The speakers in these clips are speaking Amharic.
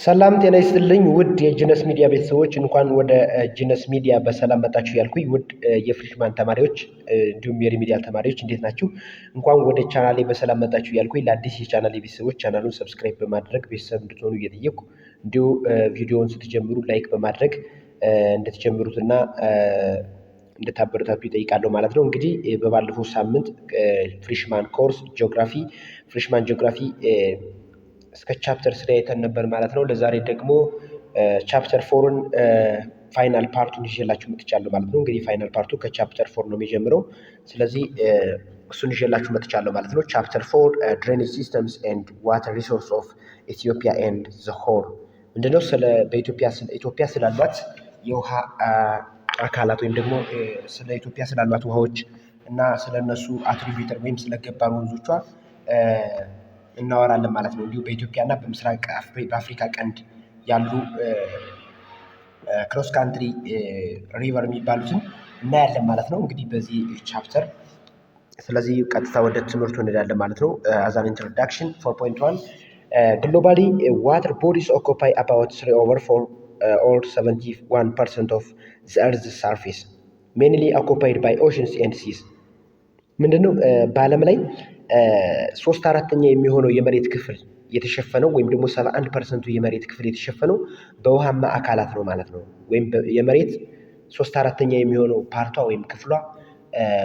ሰላም ጤና ይስጥልኝ ውድ የጂነስ ሚዲያ ቤተሰቦች እንኳን ወደ ጂነስ ሚዲያ በሰላም መጣችሁ ያልኩኝ ውድ የፍሬሽማን ተማሪዎች እንዲሁም የሪሚዲያል ተማሪዎች እንዴት ናችሁ? እንኳን ወደ ቻናሌ በሰላም መጣችሁ ያልኩኝ ለአዲስ የቻናሌ ቤተሰቦች ቻናሉን ሰብስክራይብ በማድረግ ቤተሰብ እንድትሆኑ እየጠየቅኩ እንዲሁ ቪዲዮውን ስትጀምሩ ላይክ በማድረግ እንድትጀምሩትና እንድታበረታቱ ይጠይቃለሁ ማለት ነው። እንግዲህ በባለፈው ሳምንት ፍሬሽማን ኮርስ ፍሬሽማን ጂኦግራፊ እስከ ቻፕተር 3 አይተን ነበር ማለት ነው። ለዛሬ ደግሞ ቻፕተር 4ን ፋይናል ፓርቱን ይዤላችሁ መጥቻለሁ ማለት ነው። እንግዲህ ፋይናል ፓርቱ ከቻፕተር 4 ነው የሚጀምረው። ስለዚህ እሱን ይዤላችሁ መጥቻለሁ ማለት ነው። ቻፕተር 4 ድሬኔጅ ሲስተምስ ኤንድ ዋተር ሪሶርስ ኦፍ ኢትዮጵያ ኤንድ ዘ ሆል ምንድነው? ኢትዮጵያ ስላሏት የውሃ አካላት ወይም ደግሞ ስለ ኢትዮጵያ ስላሏት ውሃዎች እና ስለነሱ አትሪቢዩተር ወይም ስለገባር ወንዞቿ እናወራለን ማለት ነው። እንዲሁ በኢትዮጵያና በምስራቅ በአፍሪካ ቀንድ ያሉ ክሮስ ካንትሪ ሪቨር የሚባሉትን እናያለን ማለት ነው። እንግዲህ በዚህ ቻፕተር ስለዚህ ቀጥታ ወደ ትምህርቱ እንሄዳለን ማለት ነው። አዝ አን ኢንትሮዳክሽን 4.1 ግሎባሊ ዋተር ቦዲስ ኦኩፓይ አባውት 3/4 or 71% of the earth's surface mainly occupied by oceans and seas ምንድነው? በዓለም ላይ 3/4 የሚሆነው የመሬት ክፍል የተሸፈነው ወይም ደግሞ 71% የመሬት ክፍል የተሸፈነው በውሃማ አካላት ነው ማለት ነው። ወይም የመሬት 3/4 የሚሆነው ፓርቷ ወይም ክፍሏ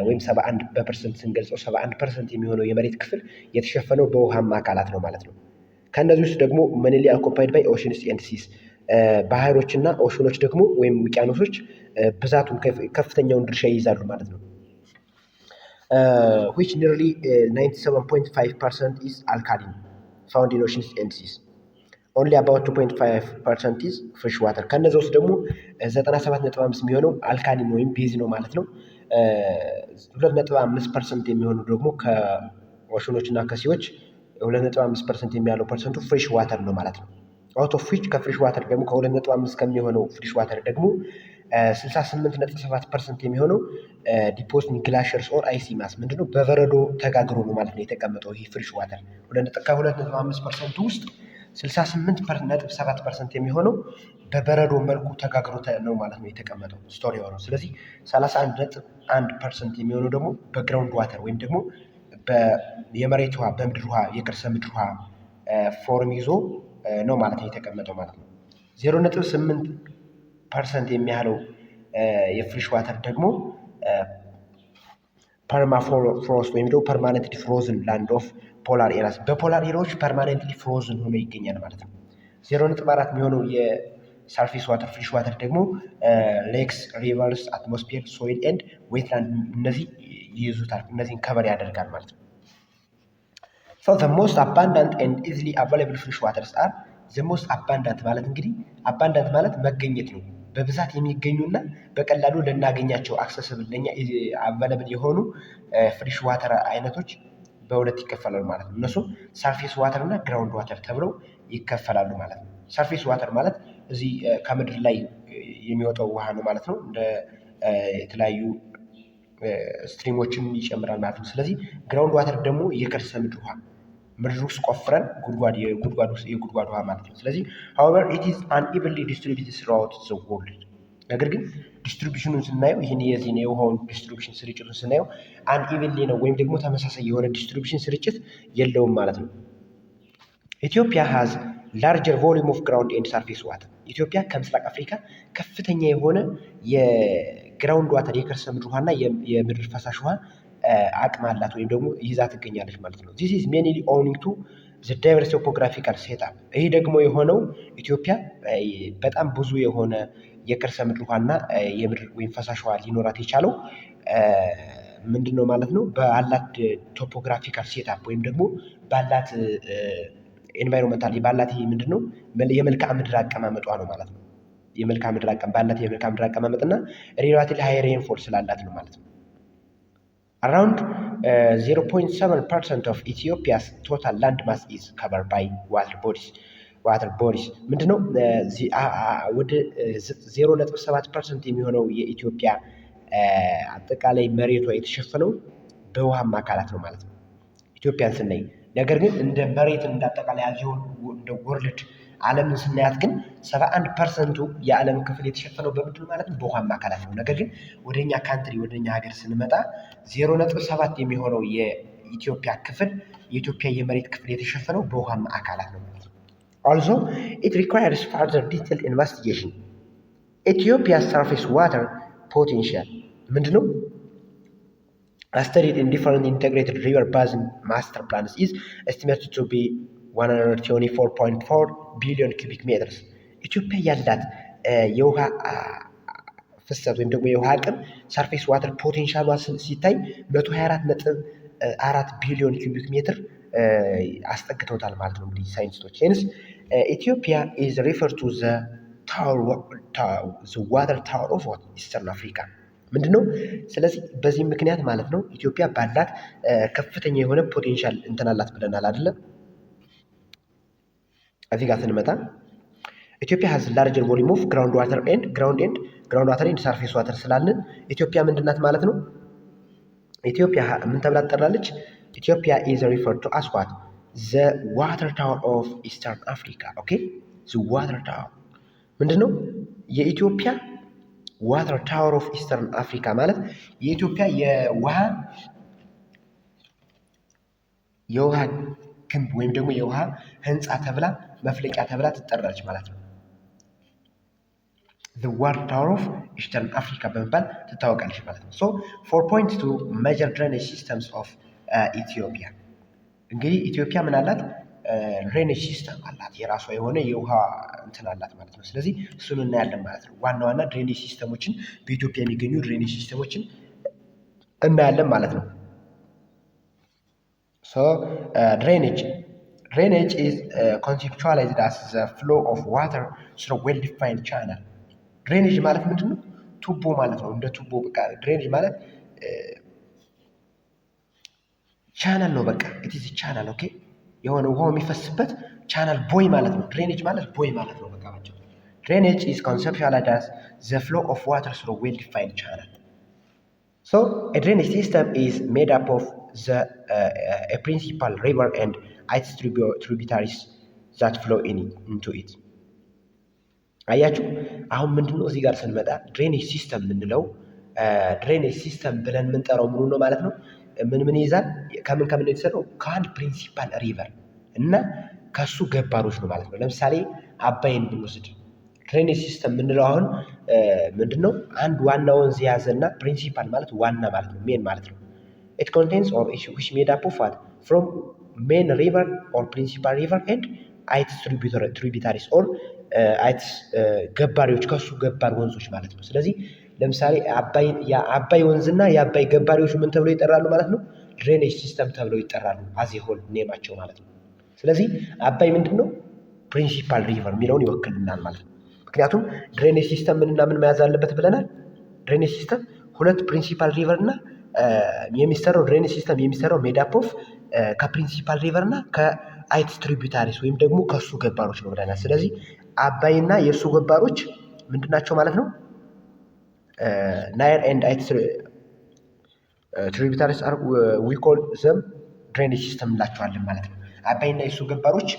ወይም 71% ስንገልጸው 71% የሚሆነው የመሬት ክፍል የተሸፈነው በውሃማ አካላት ነው ማለት ነው። ከእነዚህ ውስጥ ደግሞ mainly occupied by oceans and seas ባህሮችና ኦሽኖች ደግሞ ወይም ውቅያኖሶች ብዛቱን ከፍተኛውን ድርሻ ይይዛሉ ማለት ነው። which nearly 97.5% is alkaline found in oceans and seas. Only about 2.5% is fresh water. ከነዚህ ውስጥ ደግሞ 97.5 የሚሆነው አልካሊን ወይም ቤዝ ነው ማለት ነው። 2.5% የሚሆነው ደግሞ ከኦሽኖች እና ከሲዎች 2.5% የሚያለው ፐርሰንቱ ፍሬሽ ዋተር ነው ማለት ነው። አውት ኦፍ ዊች ከፍሬሽ ዋተር ደግሞ ከ2.5 ከሚሆነው ፍሬሽ ዋተር ደግሞ 68.7% የሚሆነው ዲፖዝድ ግላሸርስ ኦር አይሲ ማስ ምንድነው? በበረዶ ተጋግሮ ነው ማለት ነው የተቀመጠው። ይህ ፍሬሽ ዋተር ከ2.5% ውስጥ 68.7% የሚሆነው በበረዶ መልኩ ተጋግሮ ነው ማለት ነው የተቀመጠው ስቶሪ የሆነው። ስለዚህ 31.1% የሚሆነው ደግሞ በግራውንድ ዋተር ወይም ደግሞ የመሬት ውሃ በምድር ውሃ የከርሰ ምድር ውሃ ፎርም ይዞ ነው ማለት ነው የተቀመጠው ማለት ነው። 0.8% የሚያህለው የፍሬሽ ዋተር ደግሞ ፐርማፍሮስት ወይም ደግሞ ፐርማነንትሊ ፍሮዝን ላንድ ኦፍ ፖላር ኤሪያስ በፖላር ኤሪያዎች ፐርማነንትሊ ፍሮዝን ሆኖ ይገኛል ማለት ነው። 0.4 የሚሆነው የሰርፌስ ዋተር ፍሬሽ ዋተር ደግሞ ሌክስ፣ ሪቨርስ፣ አትሞስፌር፣ ሶይል ኤንድ ዌትላንድ እነዚህ ይይዙታል። እነዚህን ከቨር ያደርጋል ማለት ነው። So the most abundant and easily available fresh waters are the most abundant ማለት እንግዲህ abundant ማለት መገኘት ነው። በብዛት የሚገኙና በቀላሉ ልናገኛቸው አክሰስብል ለኛ አቬለብል የሆኑ ፍሬሽ ዋተር አይነቶች በሁለት ይከፈላሉ ማለት ነው። እነሱም ሰርፌስ ዋተር እና ግራውንድ ዋተር ተብለው ይከፈላሉ ማለት ነው። ሰርፌስ ዋተር ማለት እዚህ ከምድር ላይ የሚወጣው ውሃ ነው ማለት ነው። እንደ የተለያዩ ስትሪሞችን ይጨምራል ማለት ነው። ስለዚህ ግራውንድ ዋተር ደግሞ የከርሰ ምድር ውሃ ምድር ውስጥ ቆፍረን የጉድጓድ ውሃ ማለት ነው። ስለዚህ however it is unevenly distributed throughout the world ነገር ግን ዲስትሪቢዩሽኑን ስናየው ይህን የዚህን የውሃውን ዲስትሪቢዩሽን ስርጭቱን ስናየው unevenly ነው ወይም ደግሞ ተመሳሳይ የሆነ ዲስትሪቢዩሽን ስርጭት የለውም ማለት ነው። ኢትዮጵያ has larger volume of ground and surface water ኢትዮጵያ ከምስራቅ አፍሪካ ከፍተኛ የሆነ የግራውንድ ዋተር የከርሰ ምድር ውሃና የምድር ፈሳሽ ውሃ አቅም አላት ወይም ደግሞ ይዛ ትገኛለች ማለት ነው። this is mainly owing to the diverse topographical setup ይሄ ደግሞ የሆነው ኢትዮጵያ በጣም ብዙ የሆነ የከርሰ ምድር ውሃና የምድር ወይም ፈሳሽ ውሃ ሊኖራት የቻለው ምንድነው ማለት ነው? ባላት ቶፖግራፊካል ሴታፕ ወይም ደግሞ ባላት ኤንቫይሮንመንታሊ ባላት ይሄ ምንድነው የመልክዓ ምድር አቀማመጧ ነው ማለት ነው። የመልክዓ ምድር አቀማመጥና ሪላቲቭሊ ሃይ ሬንፎል ስላላት ነው ማለት ነው። Around 0.7% of Ethiopia's total land mass is covered by water bodies ምንድነው? ወደ 0.7% የሚሆነው የኢትዮጵያ አጠቃላይ መሬቷ የተሸፈነው በውሃማ አካላት ነው ማለት ነው ኢትዮጵያን ስናይ። ነገር ግን እንደ መሬት እንዳጠቃላይ ያለው እንደ ወርልድ ዓለምን ስናያት ግን 71% የዓለም ክፍል የተሸፈነው በምንድን ማለት ነው? በውሃማ አካላት ነው። ነገር ግን ወደኛ ካንትሪ ወደኛ ሀገር ስንመጣ 0.7 የሚሆነው የኢትዮጵያ ክፍል የኢትዮጵያ የመሬት ክፍል የተሸፈነው በውሃማ አካላት ነው። Also, it requires further detailed investigation. Ethiopia's surface water potential ምንድነው? Studied in different integrated river basin master plans is estimated to be 124.4 billion cubic meters. ኢትዮጵያ ያላት የውሃ ፍሰት ወይም ደግሞ የውሃ አቅም ሰርፌስ ዋተር ፖቴንሻሏ ሲታይ 124.4 ቢሊዮን ኪዩቢክ ሜትር አስጠግተውታል ማለት ነው። እንግዲህ ሳይንቲስቶች ሄንስ ኢትዮጵያ ኢዝ ሪፈር ቱ ዘ ዋተር ታወር ኦፍ ኢስተርን አፍሪካ ምንድነው? ስለዚህ በዚህ ምክንያት ማለት ነው ኢትዮጵያ ባላት ከፍተኛ የሆነ ፖቴንሻል እንትናላት ብለናል አይደለም? እዚህ ጋር ስንመጣ ኢትዮጵያ has larger volume of ground water and surface water ስላልን ኢትዮጵያ ምንድናት ማለት ነው? ኢትዮጵያ ምን ተብላ ትጠራለች? ኢትዮጵያ is referred to as what? The water tower of Eastern Africa. Okay? The water tower ምንድነው? የኢትዮጵያ ዋተር ታወር ኦፍ ኢስተርን አፍሪካ ማለት የኢትዮጵያ የውሃ ግንብ ወይም ደግሞ የውሃ ህንፃ ተብላ መፍለቂያ ተብላ ትጠራለች ማለት ነው። The water tower of Eastern Africa በመባል ትታወቃለች ማለት ነው። So 4.2 major drainage systems of Ethiopia እንግዲህ ኢትዮጵያ ምን አላት? ድሬኔጅ ሲስተም አላት። የራሷ የሆነ የውሃ እንትን አላት ማለት ነው። ስለዚህ እሱን እናያለን ማለት ነው። ዋና ዋና ድሬኔጅ ሲስተሞችን በኢትዮጵያ የሚገኙ ድሬኔጅ ሲስተሞችን እናያለን ማለት ነው። So drainage is conceptualized as the flow of water through well-defined channel. ድሬኔጅ ማለት ምንድነው? ቱቦ ማለት ነው። እንደ ቱቦ በቃ ድሬኔጅ ማለት ቻናል ነው። በቃ it is a channel. okay የሆነ ውሃው የሚፈስበት ቻናል ቦይ ማለት ነው። ድሬኔጅ ማለት ቦይ ማለት ነው። በቃ ማለት ድሬኔጅ is conceptualized as the flow of water through well-defined channel. So a drainage system is made up of a principal river and its tributaries that flow into it. አያችሁ አሁን ምንድነው እዚህ ጋር ስንመጣ ድሬኔጅ ሲስተም የምንለው ድሬኔጅ ሲስተም ብለን የምንጠራው ምኑ ነው ማለት ነው? ምን ይይዛል? ከምን የተሰራው? ከአንድ ፕሪንሲፓል ሪቨር እና ከሱ ገባሮች ነው ማለት ነው። ለምሳሌ አባይን ብንወስድ ድሬኔጅ ሲስተም የምንለው አሁን ምንድነው? አንድ ዋና ወንዝ የያዘና ፕሪንሲፓል ማለት ዋና ማለት ነው፣ ሜን ማለት ነው። it contains or which made up of what? from main river or principal river and its tributaries or its ገባሪዎች ከሱ ገባር ወንዞች ማለት ነው። ስለዚህ ለምሳሌ የአባይ ወንዝና የአባይ ገባሪዎች ምን ተብለው ይጠራሉ ማለት ነው? ድሬኔጅ ሲስተም ተብለው ይጠራሉ። አዝ ሆል ኔማቸው ማለት ነው። ስለዚህ አባይ ምንድነው? ፕሪንሲፓል ሪቨር የሚለውን ይወክልናል ማለት ነው። ምክንያቱም ድሬኔጅ ሲስተም ምንና ምን መያዝ አለበት ብለናል? ድሬኔጅ ሲስተም ሁለት ፕሪንሲፓል ሪቨር እና የሚሰራው ድሬኔጅ ሲስተም የሚሰራው ሜድ አፕ ኦፍ ከፕሪንሲፓል ሪቨር እና ከአይትስ ትሪቢዩታሪስ ወይም ደግሞ ከሱ ገባሮች ነው ብለናል። ስለዚህ አባይና የእሱ ገባሮች ምንድናቸው ማለት ነው? ናይል ኤንድ አይትስ ትሪቢዩታሪስ አር ዊ ኮል ዘም ድሬኔጅ ሲስተም እንላቸዋለን ማለት ነው። አባይና የእሱ ገባሮች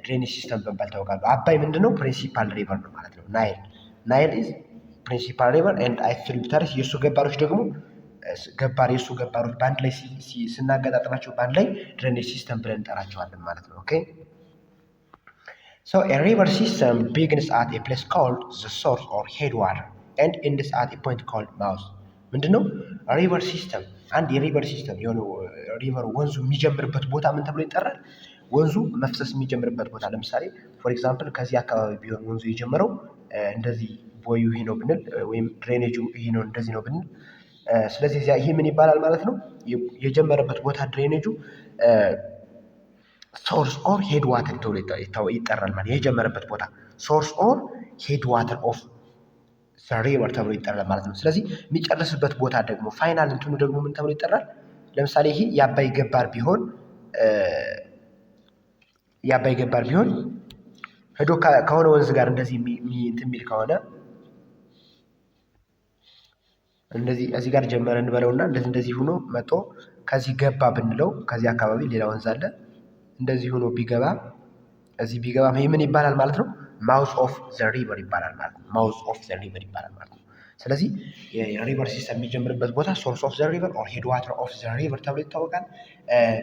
ድሬኔጅ ሲስተም በመባል ታወቃሉ። አባይ ምንድነው? ፕሪንሲፓል ሪቨር ነው ማለት ነው። ናይል ኢዝ ፕሪንሲፓል ሪቨር ኤንድ አይትስ ትሪቢዩታሪስ የእሱ ገባሮች ደግሞ የእሱ ገባሮች በአንድ ላይ ስናገጣጥማቸው በአንድ ላይ ድሬኔጅ ሲስተም ብለን እንጠራቸዋለን ማለት ነው። ኦኬ So a river system begins at a place called the source or headwater and ends at a point called mouth. ምንድነው? ሪቨር ሲስተም አንድ የሪቨር ሲስተም የሆነ ሪቨር ወንዙ የሚጀምርበት ቦታ ምን ተብሎ ይጠራል? ወንዙ መፍሰስ የሚጀምርበት ቦታ። ለምሳሌ ፎር ኤግዛምፕል ከዚህ አካባቢ ቢሆን ወንዙ የጀመረው እንደዚህ ቦዩ ይሄ ነው ብንል ወይም ድሬኔጁ ይሄ ነው እንደዚህ ነው ብንል ስለዚህ ይሄ ምን ይባላል ማለት ነው? የጀመረበት ቦታ ድሬኔጁ ሶርስ ኦር ሄድ ዋተር ተብሎ ይጠራል ማለት የጀመረበት ቦታ ሶርስ ኦር ሄድ ዋተር ኦፍ ዘ ሪቨር ተብሎ ይጠራል ማለት ነው። ስለዚህ የሚጨርስበት ቦታ ደግሞ ፋይናል እንትኑ ደግሞ ምን ተብሎ ይጠራል? ለምሳሌ ይሄ የአባይ ገባር ቢሆን ሄዶ ከሆነ ወንዝ ጋር እንደዚህ እንትን የሚል ከሆነ እንደዚህ እዚህ ጋር ጀመረ እንበለውና እንደዚህ ሆኖ መጥቶ ከዚህ ገባ ብንለው ከዚህ አካባቢ ሌላ ወንዝ አለ እንደዚህ ሆኖ ቢገባ እዚህ ቢገባ ምን ይባላል ማለት ነው? ማውዝ ኦፍ ዘ ሪቨር ይባላል ማለት ነው። ማውዝ ኦፍ ዘ ሪቨር ይባላል ማለት ነው። ስለዚህ የሪቨር ሲስተም የሚጀምርበት ቦታ ሶርስ ኦፍ ዘ ሪቨር ኦር ሄድ ዋተር ኦፍ ዘ ሪቨር ተብሎ ይታወቃል።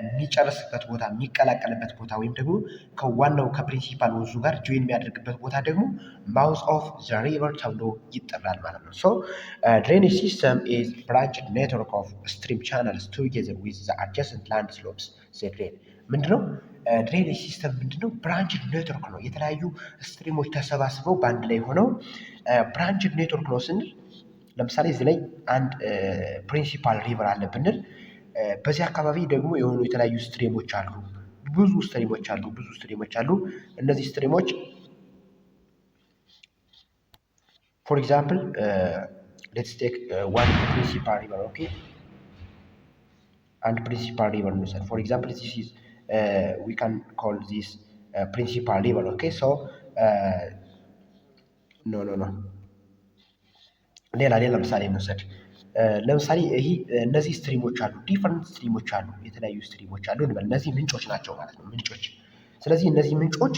የሚጨርስበት ቦታ የሚቀላቀልበት ቦታ ወይም ደግሞ ከዋናው ከፕሪንሲፓል ወንዙ ጋር ጆይን የሚያደርግበት ቦታ ደግሞ ማውዝ ኦፍ ዘ ሪቨር ተብሎ ይጠራል ማለት ነው። ሶ ድሬኔጅ ሲስተም ኢዝ ብራንችድ ኔትወርክ ኦፍ ስትሪም ቻናልስ ቱጌዘር ዊዝ ዘ አድጃሰንት ላንድ ስሎፕስ ዘ ድሬን ምንድነው? ድሬኔጅ ሲስተም ምንድነው? ብራንችድ ኔትወርክ ነው። የተለያዩ ስትሪሞች ተሰባስበው በአንድ ላይ ሆነው ብራንችድ ኔትወርክ ነው ስንል ለምሳሌ እዚህ ላይ አንድ ፕሪንሲፓል ሪቨር አለ ብንል በዚህ አካባቢ ደግሞ የሆኑ የተለያዩ ስትሪሞች አሉ። ብዙ ስትሪሞች አሉ። እነዚህ ስትሪሞች ፎር ኤግዛምፕል ሌትስ ቴክ ዋን ፕሪንሲፓል ሪቨር ኦኬ። አንድ ፕሪንሲፓል ሪቨር እንውሰድ። ፎር ኤግዛምፕል ዚስ ኢዝ we can call this principal river. Okay, so no ሌላ ለምሳሌ እንውሰድ። ለምሳሌ ይሄ እነዚህ ስትሪሞች አሉ፣ ዲፈረንት ስትሪሞች አሉ፣ የተለያዩ ስትሪሞች አሉ እንበል። እነዚህ ምንጮች ናቸው ማለት ነው፣ ምንጮች። ስለዚህ እነዚህ ምንጮች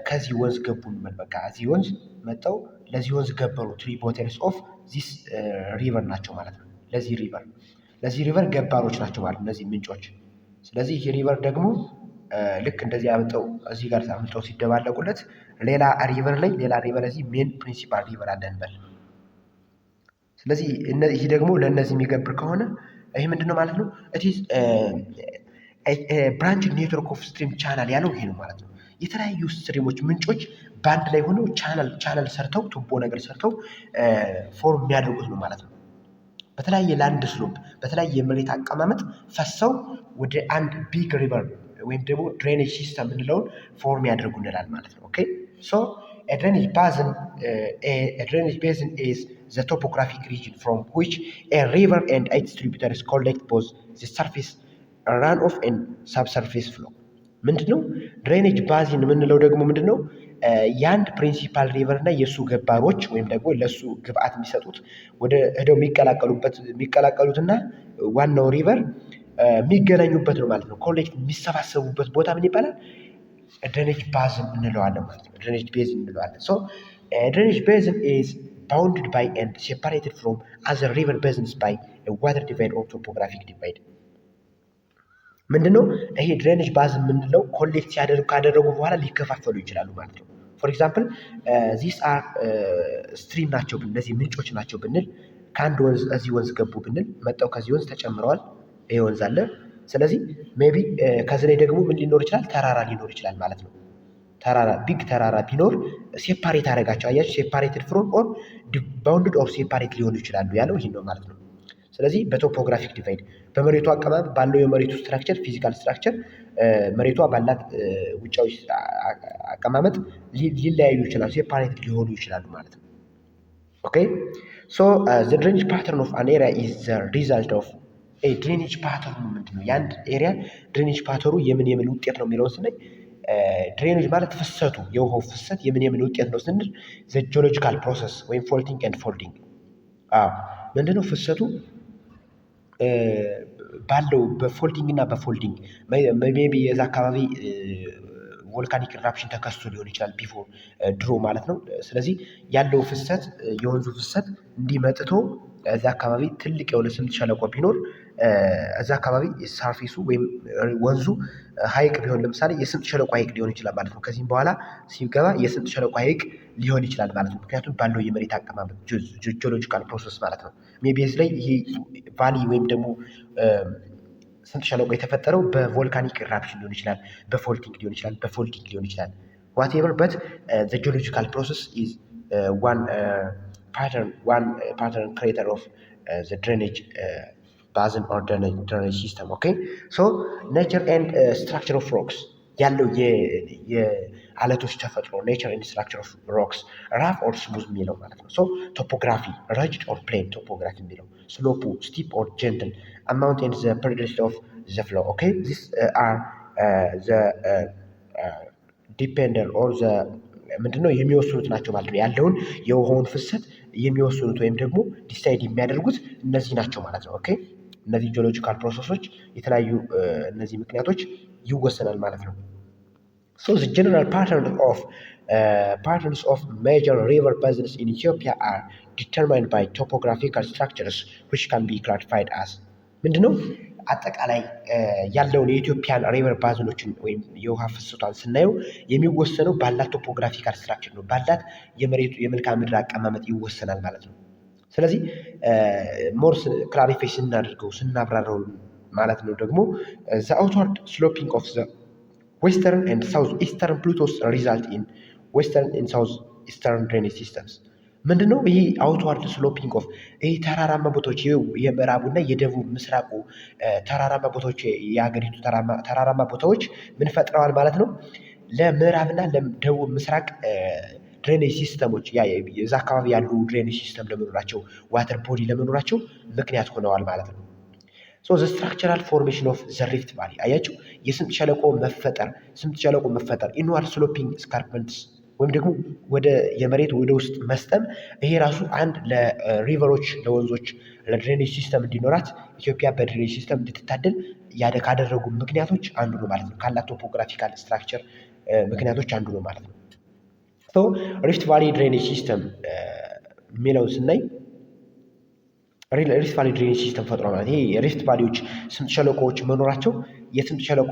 ከዚህ ወንዝ ገቡ እንበል። በቃ እዚህ ወንዝ መጠው ለዚህ ወንዝ ገበሩ። ትሪቢዩተሪስ ኦፍ ዚስ ሪቨር ናቸው ማለት ነው። ለዚህ ሪቨር ገባሮች ናቸው ማለት ነው እነዚህ ምንጮች። ስለዚህ ይህ ሪቨር ደግሞ ልክ እንደዚህ አምጠው እዚህ ጋር አምጠው ሲደባለቁለት ሌላ ሪቨር እዚህ ሜን ፕሪንሲፓል ሪቨር አለ እንበል። ስለዚህ ይህ ደግሞ ለእነዚህ የሚገብር ከሆነ ይህ ምንድነው ማለት ነው? ኢት ኢዝ ብራንች ኔትወርክ ኦፍ ስትሪም ቻናል ያለው ይሄ ነው ማለት ነው። የተለያዩ ስትሪሞች ምንጮች በአንድ ላይ ሆነው ቻናል ሰርተው ቱቦ ነገር ሰርተው ፎርም የሚያደርጉት ነው ማለት ነው። በተለያየ ላንድ ስሎፕ በተለያየ የመሬት አቀማመጥ ፈሰው ወደ አንድ ቢግ ሪቨር ወይም ደግሞ ድሬኔጅ ሲስተም የምንለውን ፎርም ያደርጉ እንላል ማለት ነው። ኦኬ ሶ a drainage basin is the topographic region from which a river and its tributaries collect both the surface runoff and subsurface flow። ምንድነው ድሬኔጅ ባዚን የምንለው ደግሞ ምንድነው? የአንድ ፕሪንሲፓል ሪቨር እና የእሱ ገባሮች ወይም ደግሞ ለእሱ ግብአት የሚሰጡት ወደ ሄደው የሚቀላቀሉትና ዋናው ሪቨር የሚገናኙበት ነው ማለት ነው። ኮሌክት የሚሰባሰቡበት ቦታ ምን ይባላል? ድሬኔጅ ባዝን እንለዋለን ማለት ነው። ድሬኔጅ ቤዝን እንለዋለን። ሶ ድሬኔጅ ቤዝን ኢዝ bounded by and separated from other river basins by a water divide or topographic divide። ምንድነው ይሄ ድሬኔጅ ባዝን የምንለው? ኮሌክት ካደረጉ በኋላ ሊከፋፈሉ ይችላሉ ማለት ነው። ፎር ኤግዛምፕል ዚስ አር ስትሪም ናቸው ብንል፣ እነዚህ ምንጮች ናቸው ብንል፣ ከአንድ ወንዝ እዚህ ወንዝ ገቡ ብንል መጠው ከዚህ ወንዝ ተጨምረዋል፣ ይሄ ወንዝ አለ። ስለዚህ ሜቢ ከዚህ ላይ ደግሞ ምን ሊኖር ይችላል? ተራራ ሊኖር ይችላል ማለት ነው። ቢግ ተራራ ቢኖር ሴፓሬት አደረጋቸው። አያችሁ፣ ሴፓሬትድ ፍሮም ኦር ባውንድድ ኦር ሴፓሬት ሊሆኑ ይችላሉ ያለው ይሄን ነው ማለት ነው። ስለዚህ በቶፖግራፊክ ዲቫይድ በመሬቱ አቀማመጥ ባለው የመሬቱ ስትራክቸር ፊዚካል ስትራክቸር መሬቷ ባላት ውጫዊ አቀማመጥ ሊለያዩ ይችላሉ፣ ሴፓሬት ሊሆኑ ይችላሉ ማለት ነው። ኦኬ ሶ ዘ ድሬኔጅ ፓተርን ኦፍ አን ኤሪያ ኢዝ ዘ ሪዛልት ኦፍ ድሬኔጅ ፓተርኑ ምንድን ነው? የአንድ ኤሪያ ድሬኔጅ ፓተሩ የምን ውጤት ነው የሚለውን ስናይ ድሬኔጅ ማለት ፍሰቱ የውሃው ፍሰት የምን ውጤት ነው ስንል ዘ ጂኦሎጂካል ፕሮሰስ ወይም ፎልቲንግ ኤንድ ፎልዲንግ ምንድነው ፍሰቱ ባለው በፎልዲንግ እና በፎልዲንግ ሜቢ የዛ አካባቢ ቮልካኒክ ኢራፕሽን ተከስቶ ሊሆን ይችላል ቢፎር ድሮ ማለት ነው። ስለዚህ ያለው ፍሰት የወንዙ ፍሰት እንዲመጥቶ እዛ አካባቢ ትልቅ የሆነ ስምጥ ሸለቆ ቢኖር እዛ አካባቢ ሳርፌሱ ወይም ወንዙ ሀይቅ ቢሆን ለምሳሌ የስምጥ ሸለቆ ሀይቅ ሊሆን ይችላል ማለት ነው። ከዚህም በኋላ ሲገባ የስምጥ ሸለቆ ሀይቅ ሊሆን ይችላል ማለት ነው። ምክንያቱም ባለው የመሬት አቀማመጥ ጂኦሎጂካል ፕሮሰስ ማለት ነው። ሜቢ እዚህ ላይ ይሄ ቫሊ ወይም ደግሞ ስምጥ ሸለቆ የተፈጠረው በቮልካኒክ ኢራፕሽን ሊሆን ይችላል፣ በፎልቲንግ ሊሆን ይችላል፣ በፎልዲንግ ሊሆን ይችላል። ዋትኤቨር በት ዘ ጂኦሎጂካል ፕሮሰስ ኢዝ ዋን pattern creator of the drainage basin or drainage system. Okay, so nature and structure of rocks ያለው የአለቶች ተፈጥሮ nature and structure of rocks rough or smooth የሚለው ማለት ነው። so topography rugged or plain topography የሚለው slope steep or gentle amount and the periodicity of the flow. Okay, these are the dependent or the ምንድነው የሚወስኑት ናቸው ማለት ነው። ያለውን የውሃውን ፍሰት የሚወስኑት ወይም ደግሞ ዲሳይድ የሚያደርጉት እነዚህ ናቸው ማለት ነው። ኦኬ እነዚህ ጂኦሎጂካል ፕሮሰሶች የተለያዩ እነዚህ ምክንያቶች ይወሰናል ማለት ነው። So the general patterns of major river basins in Ethiopia are determined by topographical structures which can be classified as ምንድነው አጠቃላይ ያለውን የኢትዮጵያን ሪቨር ባዝኖችን ወይም የውሃ ፍሰቷን ስናየው የሚወሰነው ባላት ቶፖግራፊካል ስትራክቸር ነው። ባላት የመሬቱ የመልክዓ ምድር አቀማመጥ ይወሰናል ማለት ነው። ስለዚህ ሞር ክላሪፋይ ስናደርገው ስናብራራው ማለት ነው ደግሞ the outward sloping of the western and southeastern plateaus result in western and southeastern drainage systems ምንድነው ይሄ አውትዋርድ ስሎፒንግ ኦፍ ይሄ ተራራማ ቦታዎች የምዕራቡና የደቡብ ምስራቁ ተራራማ ቦታዎች የሀገሪቱ ተራራማ ቦታዎች ምን ፈጥረዋል ማለት ነው ለምዕራብና ለደቡብ ምስራቅ ድሬኔጅ ሲስተሞች የዛ አካባቢ ያሉ ድሬኔጅ ሲስተም ለመኖራቸው ዋተር ቦዲ ለመኖራቸው ምክንያት ሆነዋል ማለት ነው። ሶ ዘ ስትራክቸራል ፎርሜሽን ኦፍ ዘ ሪፍት ቫሊ አያችሁ የስምጥ ሸለቆ መፈጠር ኢንዋርድ ስሎፒንግ ስካርፕመንትስ ወይም ደግሞ ወደ የመሬት ወደ ውስጥ መስጠም ይሄ ራሱ አንድ ለሪቨሮች ለወንዞች ለድሬኔጅ ሲስተም እንዲኖራት ኢትዮጵያ በድሬኔጅ ሲስተም እንድትታደል ካደረጉ ምክንያቶች አንዱ ነው ማለት ነው። ካላት ቶፖግራፊካል ስትራክቸር ምክንያቶች አንዱ ነው ማለት ነው። ሶ ሪፍት ቫሊ ድሬኔጅ ሲስተም የሚለውን ስናይ ሪፍት ቫሊ ድሬኔጅ ሲስተም ፈጥሮ ማለት ይሄ የሪፍት ቫሊዎች ስምጥ ሸለቆዎች መኖራቸው የስምጥ ሸለቆ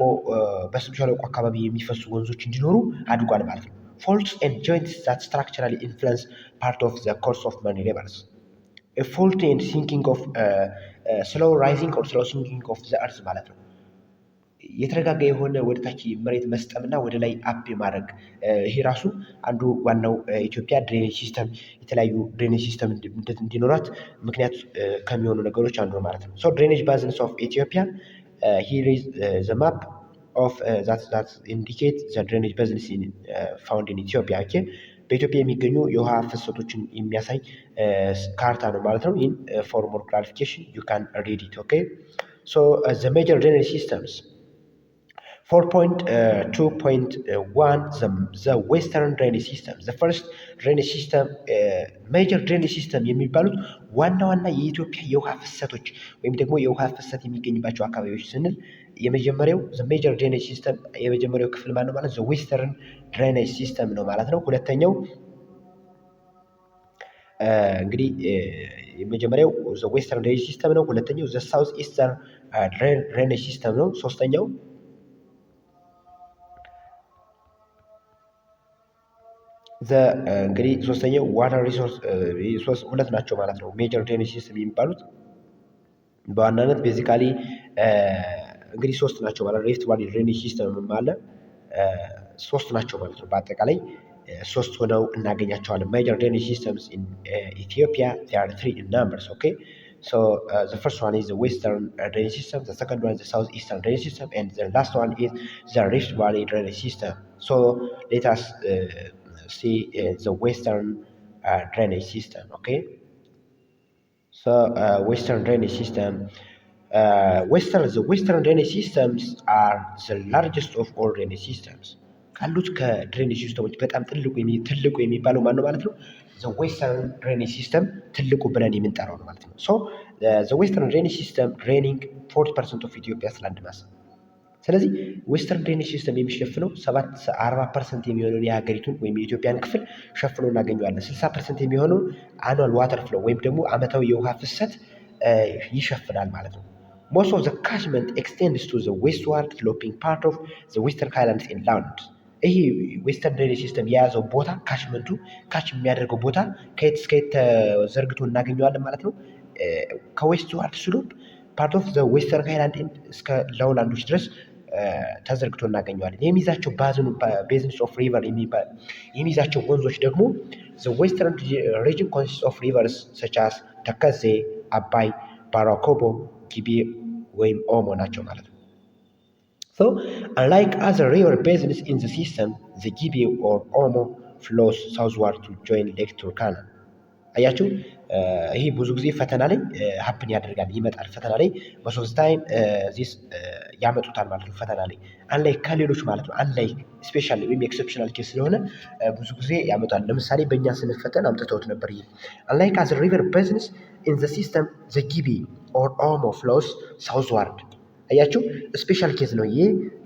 በስምጥ ሸለቆ አካባቢ የሚፈሱ ወንዞች እንዲኖሩ አድርጓል ማለት ነው። Faults and joints that structurally influence part of the course of many rivers. A faulty and sinking of slow rising or slow sinking of the earth ማለት ነው። የተረጋጋ የሆነ ወደታች መሬት መስጠምና ወደ ላይ አፕ ማድረግ ይሄ ራሱ አንዱ ዋናው ኢትዮጵያ ድሬኔጅ ሲስተም የተለያዩ ድሬኔጅ ሲስተም እንዲኖራት ምክንያት ከሚሆኑ ነገሮች አንዱ ነው ማለት ነው። So drainage basins of Ethiopia here is the map of that indicate the drainage basins found in Ethiopia okay በኢትዮጵያ የሚገኙ የውሃ ፍሰቶችን የሚያሳይ ካርታ ነው ማለት ነው። in for more clarification you can read it okay so the major drainage systems 4.2.1 the western drainage system the first drainage system major drainage system የሚባሉት ዋና የኢትዮጵያ የውሃ ፍሰቶች ወይም ደግሞ የውሃ ፍሰት የሚገኝባቸው አካባቢዎች ስንል የመጀመሪያው the major drainage system የመጀመሪያው ክፍል ማለት ነው ማለት the western drainage system ነው ማለት ነው። ሁለተኛው እንግዲህ የመጀመሪያው the western drainage system ነው። ሁለተኛው the south eastern drainage system ነው። ሶስተኛው እንግዲህ ሶስተኛው ዋተር ሪሶርስ ሁለት ናቸው ማለት ነው። ሜጀር ድሬኔጅ ሲስተም የሚባሉት በዋናነት ቤዚካሊ እንግዲህ ሶስት ናቸው ማለት ነው። ሪፍት ቫሊ ድሬኔጅ ሲስተም አለ ሶስት ናቸው ማለት ነው። በአጠቃላይ ሶስት ሆነው እናገኛቸዋለን። ሜጀር ድሬኔጅ ሲስተምስ ኢን ኢትዮጵያ there are three in numbers okay so the first one is the western drainage system, the second one is the southeastern drainage system, and the last one is the Rift Valley drainage system. So let us see the western drainage system okay so western drainage system the western drainage systems are the largest of all drainage systems ካሉት ከድሬኔጅ ሲስተሞች በጣም ትልቁ የሚባለው ማን ነው ማለት ነው the western drainage system ትልቁ ብለን የምንጠራው ነው ማለት ነው so the western drainage system draining 40% of Ethiopia's land mass ስለዚህ ዌስተርን ድሬኔጅ ሲስተም የሚሸፍነው 40% የሚሆነውን የሀገሪቱን ወይም የኢትዮጵያን ክፍል ሸፍኖ እናገኘዋለን። 60% የሚሆነውን አኑዋል ዋተር ፍሎ ወይም ደግሞ ዓመታዊ የውሃ ፍሰት ይሸፍናል ማለት ነው። Most of the catchment extends to the westward sloping part of the western highlands inland. ይሄ ዌስተርን ድሬኔጅ ሲስተም የያዘው ቦታ ካችመንቱ ካች የሚያደርገው ቦታ ከየት እስከ የት ዘርግቶ እናገኘዋለን ማለት ነው። ከዌስትዋርድ ስሎፕ ፓርት ኦፍ ዘ ዌስተርን ሃይላንድ እስከ ሎውላንዶች ድረስ ተዘርግቶ እናገኘዋለን። የሚይዛቸው ቤዝንስ ኦፍ ሪቨር የሚይዛቸው ወንዞች ደግሞ the western region consists of rivers such as ተከዜ፣ አባይ፣ ባራኮቦ፣ ጊቤ ወይም ኦሞ ናቸው ማለት ነው። So unlike other river basins in the system, the ጊቤ or ኦሞ flows southward to join Lake Turkana. አያችሁ ይሄ ብዙ ጊዜ ፈተና ላይ ሀፕን ያደርጋል ይመጣል ፈተና ላይ በሶስት ታይም ዚስ ያመጡታል ማለት ነው ፈተና ላይ አንላይክ ከሌሎች ማለት ነው አንላይክ ስፔሻል ወይም ኤክሰፕሽናል ኬስ ስለሆነ ብዙ ጊዜ ያመጣል። ለምሳሌ በእኛ ስንፈተን አምጥተውት ነበር ይሄ unlike as river basins in the system the ጊቤ or ኦሞ flows southward አያችሁ ስፔሻል ኬዝ ነው ይሄ።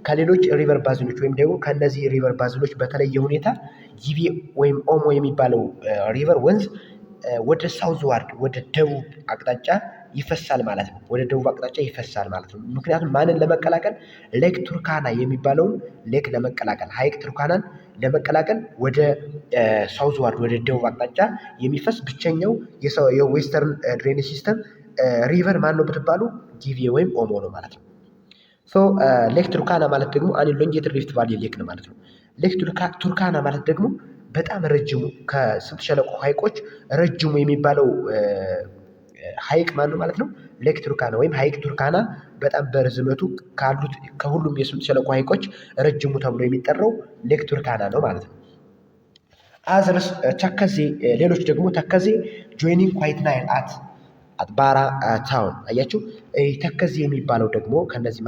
ከሌሎች ሪቨር ባዝኖች ወይም ደግሞ ከእነዚህ ሪቨር ባዝኖች በተለየ ሁኔታ ጊቤ ወይም ኦሞ የሚባለው ሪቨር ወንዝ ወደ ሳውዝ ዋርድ ወደ ደቡብ አቅጣጫ ይፈሳል ማለት ነው። ወደ ደቡብ አቅጣጫ ይፈሳል ማለት ነው። ምክንያቱም ማንን ለመቀላቀል ሌክ ቱርካና የሚባለውን ሌክ ለመቀላቀል ሀይቅ ቱርካናን ለመቀላቀል ወደ ሳውዝ ዋርድ ወደ ደቡብ አቅጣጫ የሚፈስ ብቸኛው የዌስተርን ድሬኔጅ ሲስተም ሪቨር ማን ነው ብትባሉ ጊቤ ወይም ኦሞ ነው ማለት ነው። ሶ ሌክ ቱርካና ማለት ደግሞ አን ሎንጌትድ ሪፍት ቫሊ ሌክ ነው ማለት ነው። ሌክ ቱርካና ማለት ደግሞ በጣም ረጅሙ ከስምጥ ሸለቆ ሀይቆች ረጅሙ የሚባለው ሀይቅ ማን ነው ማለት ነው? ሌክ ቱርካና ወይም ሀይቅ ቱርካና በጣም በርዝመቱ ካሉት ከሁሉም የስምጥ ሸለቆ ሀይቆች ረጅሙ ተብሎ የሚጠራው ሌክ ቱርካና ነው ማለት ነው። አዘርስ ተከዜ፣ ሌሎች ደግሞ ተከዜ ጆይኒንግ ኳይት ናይል አት ባራ ታውን። አያችሁ ተከዜ የሚባለው ደግሞ ከነዚህ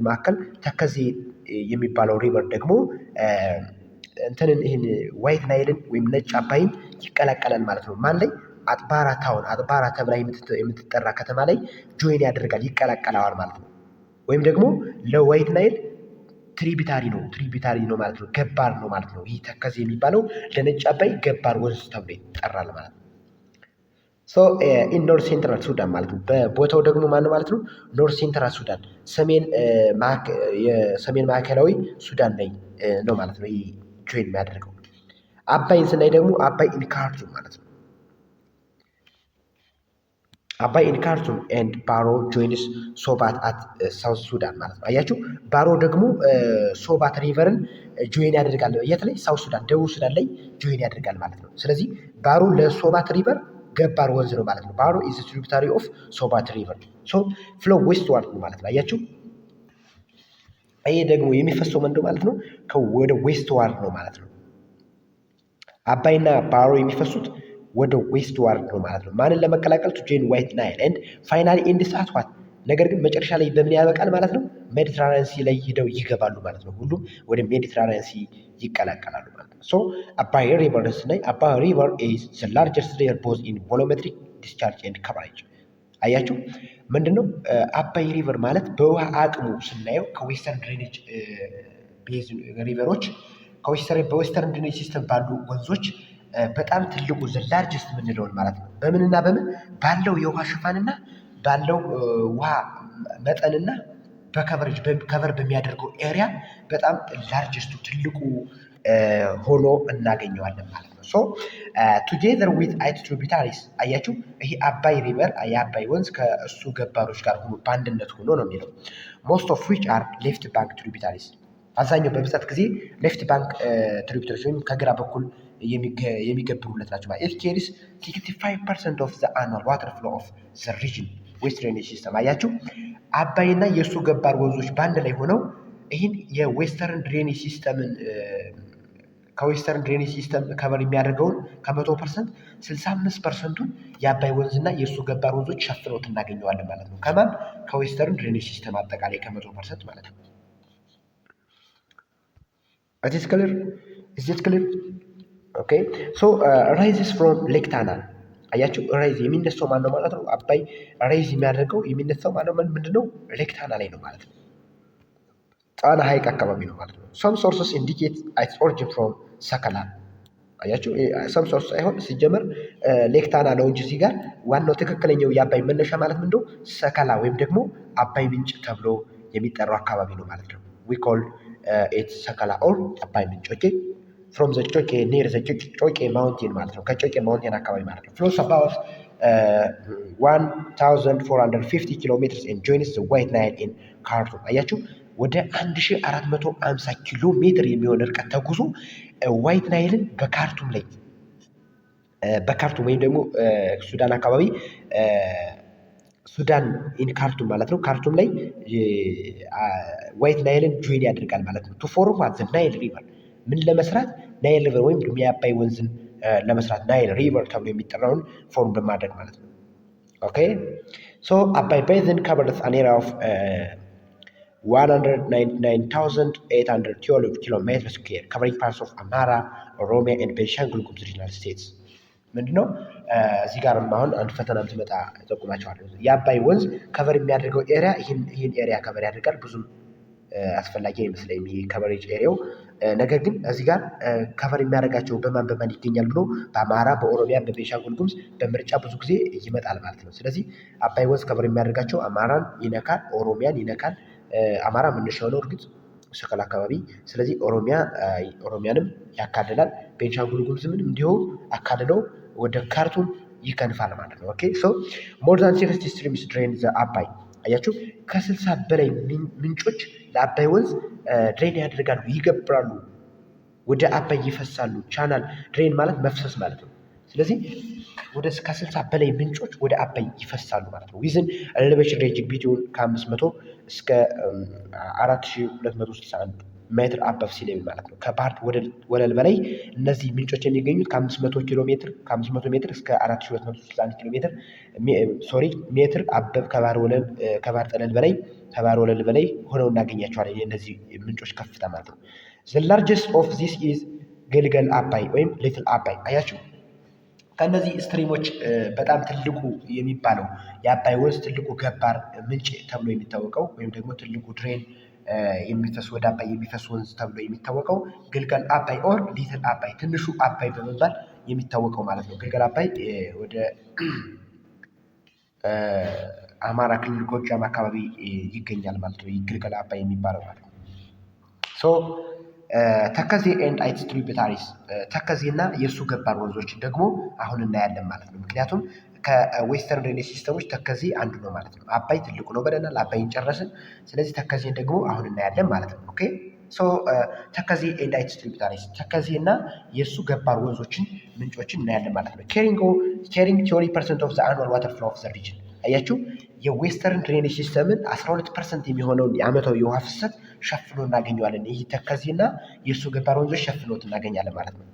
መካከል ተከዜ የሚባለው ሪቨር ደግሞ እንትንን ይህን ዋይት ናይልን ወይም ነጭ አባይን ይቀላቀላል ማለት ነው። ማን ላይ? አጥባራ ታውን፣ አጥባራ ተብላ የምትጠራ ከተማ ላይ ጆይን ያደርጋል ይቀላቀለዋል ማለት ነው። ወይም ደግሞ ለዋይት ናይል ትሪቢታሪ ነው ማለት ነው። ገባር ነው ማለት ነው። ይህ ተከዜ የሚባለው ለነጭ አባይ ገባር ወንዝ ተብሎ ይጠራል ማለት ነው። ሶ ኢን ኖርት ሴንትራል ሱዳን ማለት ነው። በቦታው ደግሞ ማን ማለት ነው? ኖርት ሴንትራል ሱዳን የሰሜን ማዕከላዊ ሱዳን ላይ ነው ማለት ነው። ይህ ጆይን የሚያደርገው አባይን ስናይ ደግሞ አባይ ኢን ካርቱም ማለት ነው። አባይ ኢን ካርቱም ኤንድ ባሮ ጆይንስ ሶባት አት ሳውት ሱዳን ማለት ነው። አያችሁ ባሮ ደግሞ ሶባት ሪቨርን ጆይን ያደርጋል። የት ላይ? ሳውት ሱዳን ደቡብ ሱዳን ላይ ጆይን ያደርጋል ማለት ነው። ስለዚህ ባሮ ለሶባት ሪቨር ገባር ወንዝ ነው ማለት ነው። ባሮ ኢዝ ትሪቢዩታሪ ኦፍ ሶባት ሪቨር ሶ ፍሎ ዌስት ዋርድ ነው ማለት ነው። አያችሁ ይሄ ደግሞ የሚፈሰው ምንድን ነው ማለት ነው? ወደ ዌስት ዋርድ ነው ማለት ነው። አባይና ባሮ የሚፈሱት ወደ ዌስት ዋርድ ነው ማለት ነው። ማንን ለመቀላቀል? ቱ ጆይን ዋይት ናይል ኤንድ ፋይናሊ ኤንድስ አት ዋት። ነገር ግን መጨረሻ ላይ በምን ያበቃል ማለት ነው? ሜዲትራኒያን ሲ ላይ ሂደው ይገባሉ ማለት ነው። ሁሉም ወደ ሜዲትራኒያን ሲ ይቀላቀላሉ ማለት ነው። ሶ አባይ ሪቨር ስናይ አባይ ሪቨር ኢዝ ዘ ላርጀስት ሪቨር ቦዝ ኢን ቮሎሜትሪክ ዲስቻርጅ ኤንድ ከቨሬጅ። አያችሁ ምንድነው አባይ ሪቨር ማለት በውሃ አቅሙ ስናየው ከዌስተርን ድሬኔጅ ሪቨሮች በዌስተርን ድሬኔጅ ሲስተም ባሉ ወንዞች በጣም ትልቁ ዘ ላርጀስት የምንለውን ማለት ነው። በምንና በምን ባለው የውሃ ሽፋንና ባለው ውሃ መጠንና በከቨሬጅ ከቨር በሚያደርገው ኤሪያ በጣም ላርጀስቱ ትልቁ ሆኖ እናገኘዋለን ማለት ነው። ሶ ቱጌዘር ዊዝ ኢትስ ትሪቢዩታሪስ አያችሁ ይሄ አባይ ሪቨር የአባይ ወንዝ ከእሱ ገባሮች ጋር ሆኖ በአንድነት ሆኖ ነው የሚለው። ሞስት ኦፍ ዊች አር ሌፍት ባንክ ትሪቢዩታሪስ አብዛኛው በብዛት ጊዜ ሌፍት ባንክ ትሪቢዩታሪስ ወይም ከግራ በኩል የሚገብሩለት ናቸው ማለት ኢት ኬሪስ 65% ኦፍ ዘ አኑዋል ዋተር ፍሎ ኦፍ ዘ ሪጅን ዌስት ድሬኔጅ ሲስተም። አያችሁ አባይና የእሱ ገባር ወንዞች በአንድ ላይ ሆነው ይህን የዌስተርን ድሬኔጅ ሲስተምን ከዌስተርን ድሬኔጅ ሲስተም ከቨር የሚያደርገውን ከ100% 65%ቱን የአባይ ወንዝና የእሱ ገባር ወንዞች ሸፍነውት እናገኘዋለን ማለት ነው። ከማን? ከዌስተርን ድሬኔጅ ሲስተም አጠቃላይ ከ100% ማለት ነው። Is it clear? ኦኬ ሶ ራይዝስ ፍሮም ሌክ ታና። አያችሁ ራይዝ የሚነሳው ማን ነው ማለት ነው? አባይ ራይዝ የሚያደርገው የሚነሳው ማነው? ምንድነው? ሌክ ታና ላይ ነው ማለት ነው። ጣና ሐይቅ አካባቢ ነው ማለት ነው። some sources indicate its origin from ሰከላ። አያችሁ some sources ሳይሆን ሲጀመር ሌክ ታና ነው እንጂ እዚህ ጋር ዋናው ትክክለኛው የአባይ መነሻ ማለት ምንድነው? ሰከላ ወይም ደግሞ አባይ ምንጭ ተብሎ የሚጠራው አካባቢ ነው ማለት ነው። we call it ሰከላ or አባይ ምንጭ። ኦኬ from the ጮቄ near the ጮቄ ማውንቴን ማለት ነው። ከጮቄ ማውንቴን አካባቢ ማለት ነው። flows about 1450 ኪሎሜትርስ and joins the white nile in Khartoum። አያችሁ ወደ 1450 ኪሎ ሜትር የሚሆን ርቀት ተጉዞ ዋይት ናይልን በካርቱም ወይም ደግሞ ሱዳን አካባቢ ሱዳን ኢን ካርቱም ማለት ነው። ካርቱም ላይ ዋይት ናይልን ጆይን ያደርጋል ማለት ነው። ቱ ፎርም ዘ ናይል ሪቨር ምን ለመስራት? ናይል ሪቨር ወይም የአባይ ወንዝን ለመስራት ናይል ሪቨር ተብሎ የሚጠራውን ፎርም በማድረግ ማለት ነው። ኦኬ ሶ አባይ ቤዝን ከቨርስ አን ኤሪያ ኦፍ 199,812 kilometers square covering parts of Amhara, Oromia and Benishangul Gumuz regional states። ምንድነው እዚህ ጋርም አሁን አንድ ፈተና ብትመጣ ጠቁማቸዋለሁ። የአባይ ወንዝ ከቨር የሚያደርገው ኤሪያ ይህን ኤሪያ ከቨር ያደርጋል። ብዙም አስፈላጊ አይመስለኝም ይሄ ከቨሬጅ ኤሪያው። ነገር ግን እዚህ ጋር ከቨር የሚያደርጋቸው በማን ይገኛል ብሎ በአማራ፣ በኦሮሚያ፣ በቤንሻንጉል ጉሙዝ በምርጫ ብዙ ጊዜ ይመጣል ማለት ነው። ስለዚህ አባይ ወንዝ ከቨር የሚያደርጋቸው አማራን ይነካል፣ ኦሮሚያን ይነካል። አማራ መነሻው ነው እርግጥ ሰከላ አካባቢ። ስለዚህ ኦሮሚያንም ያካልላል። ቤንሻንጉል ጉሙዝንም እንዲሁ አካልለው ወደ ካርቱም ይከንፋል ማለት ነው። ኦኬ ሶ ሞር ዛን 60 ስትሪምስ ድሬን ዘ አባይ። አያችሁ ከ60 በላይ ምንጮች ለአባይ ወንዝ ድሬን ያደርጋሉ፣ ይገብራሉ፣ ወደ አባይ ይፈሳሉ። ቻናል ድሬን ማለት መፍሰስ ማለት ነው። ስለዚህ ወደ ከ60 በላይ ምንጮች ወደ አባይ ይፈሳሉ ማለት ነው። ዊዝን ኤሌቬሽን ሬንጅ ቢትዊን ከ500 እስከ 4261 ሜትር አበብ ሲ ሌቭል ማለት ነው። ከባህር ወለል በላይ እነዚህ ምንጮች የሚገኙት ከ500 ሜትር እስከ 4261 ኪሎ ሜትር ሜትር አበብ ከባህር ወለል በላይ ሆነው እናገኛቸዋለን። የእነዚህ ምንጮች ከፍታ ማለት ነው። ዘ ላርጀስት ኦፍ ዚስ ኢዝ ገልገል አባይ ወይም ሊትል አባይ። አያችሁ ከእነዚህ ስትሪሞች በጣም ትልቁ የሚባለው የአባይ ወንዝ ትልቁ ገባር ምንጭ ተብሎ የሚታወቀው ወይም ደግሞ ትልቁ ድሬን የሚፈስ ወደ አባይ የሚፈስ ወንዝ ተብሎ የሚታወቀው ግልገል አባይ ኦር ሊትል አባይ ትንሹ አባይ በመባል የሚታወቀው ማለት ነው። ግልገል አባይ ወደ አማራ ክልል ጎጃም አካባቢ ይገኛል ማለት ነው። ግልገል አባይ የሚባለው ማለት ነው። ሶ ተከዜ ኤንድ ኢትስ ትሪቢዩታሪስ ተከዜ እና የእሱ ገባር ወንዞችን ደግሞ አሁን እናያለን ማለት ነው። ምክንያቱም ከዌስተርን ድሬኔጅ ሲስተሞች ተከዜ አንዱ ነው ማለት ነው። አባይ ትልቁ ነው ብለናል። አባይን ጨረስን። ስለዚህ ተከዜን ደግሞ አሁን እናያለን ማለት ነው። ኦኬ ሶ ተከዜ ኤንድ ኢትስ ትሪቢዩታሪስ ተከዜ እና የእሱ ገባር ወንዞችን ምንጮችን እናያለን ማለት ነው። ኬሪንግ 20% ኦፍ ዘ አኑዋል ዋተር ፍሎ ኦፍ ዘ ሪጅን። አያችሁ የዌስተርን ድሬኔጅ ሲስተምን 12% የሚሆነውን የዓመታዊ የውሃ ፍሰት ሸፍኖ እናገኘዋለን። ይህ ተከዜና የእሱ ገባር ወንዞች ሸፍኖት እናገኛለን ማለት ነው።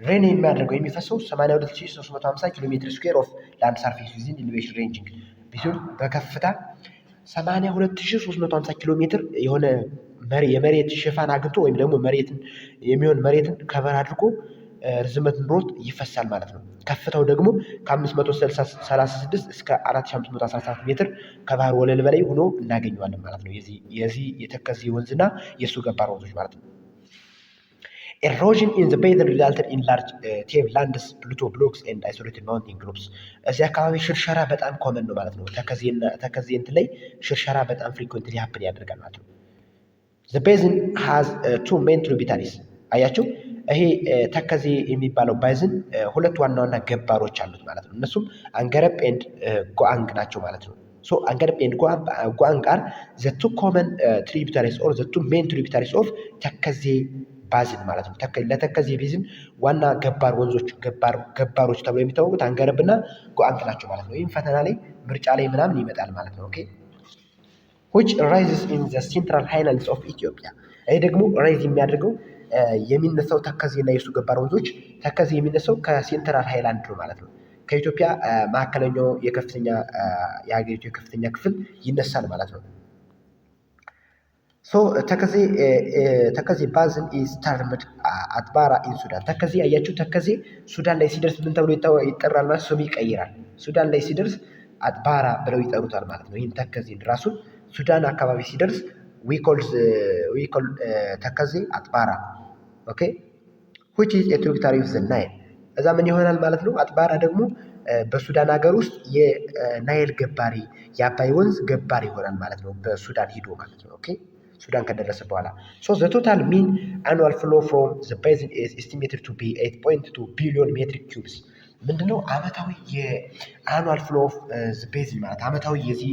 ድሬን የሚያደርገው የሚፈሰው 82350 ኪሎ ሜትር ስኩዌር ኦፍ ላንድ ሰርፌስ ዊዝን ኤሌቬሽን ሬንጂንግ ቢሆን በከፍታ 82350 ኪሎ ሜትር የሆነ የመሬት ሽፋን አግኝቶ ወይም ደግሞ መሬትን ከቨር አድርጎ ርዝመት ኑሮት ይፈሳል ማለት ነው። ከፍታው ደግሞ ከ536 እስከ 4517 ሜትር ከባህር ወለል በላይ ሆኖ እናገኘዋለን ማለት ነው። የዚህ የተከዜ ወንዝና የእሱ ገባር ወንዞች ማለት ነው። ኤሮዥን ኢን ዘ ቤዝን ሪዛልትድ ኢን ላርጅ ቴብላንድስ ፕሉቶ ብሎክስ ኤንድ አይሶሌትድ ማውንቴን ግሩፕስ። እዚህ አካባቢ ሽርሸራ በጣም ኮመን ነው ማለት ነው። ተከዜ እንትን ላይ ሽርሸራ በጣም ፍሪኩዌንትሊ ሀፕን ያደርጋል ማለት ነው። ዘ ቤዝን ሃዝ ቱ ሜን ትሪቢዩታሪስ። አያችሁ ይሄ ተከዜ የሚባለው ባይዝን ሁለት ዋና ዋና ገባሮች አሉት ማለት ነው። እነሱም አንገረብ ኤንድ ጎአንግ ናቸው ማለት ነው። ሶ አንገረብ ኤንድ ጎአንግ አር ዘ ቱ ኮመን ትሪቢዩታሪስ ኦር ዘ ቱ ሜን ትሪቢዩታሪስ ኦፍ ተከዜ ባዝን ማለት ነው። ለተከዜ ቤዝን ዋና ገባር ወንዞች ገባሮች ተብሎ የሚታወቁት አንገረብ እና ጎአንግ ናቸው ማለት ነው። ይህም ፈተና ላይ ምርጫ ላይ ምናምን ይመጣል ማለት ነው። ኦኬ which rises in the central highlands of Ethiopia። ይሄ ደግሞ ራይዝ የሚያደርገው የሚነሳው ተከዜ እና የሱ ገባር ወንዞች ተከዜ የሚነሳው ከሴንትራል ሃይላንድ ነው ማለት ነው። ከኢትዮጵያ ማዕከለኛው የሀገሪቱ የከፍተኛ ክፍል ይነሳል ማለት ነው። ሶ ተከዜ ባዝን ኢዝ ተርምድ አትባራ ኢን ሱዳን። ተከዜ አያችሁ ተከዜ ሱዳን ላይ ሲደርስ ምን ተብሎ ይጠራል ማለት ስሙ ይቀይራል። ሱዳን ላይ ሲደርስ አትባራ ብለው ይጠሩታል ማለት ነው። ይህን ተከዜን ራሱን ሱዳን አካባቢ ሲደርስ ዊኮል ተከዜ አትባራ ኦኬ which is a tributary of the Nile። እዛ ምን ይሆናል ማለት ነው። አትባራ ደግሞ በሱዳን ሀገር ውስጥ የናይል ገባሪ የአባይ ወንዝ ገባሪ ይሆናል ማለት ነው። በሱዳን ሂዶ ማለት ነው። ኦኬ ሱዳን ከደረሰ በኋላ so the total mean annual flow from the basin is estimated to be 8.2 billion metric cubes። ምንድነው አመታዊ የአኑዋል ፍሎ ኦፍ ዘ ቤዝን ማለት አመታዊ የዚህ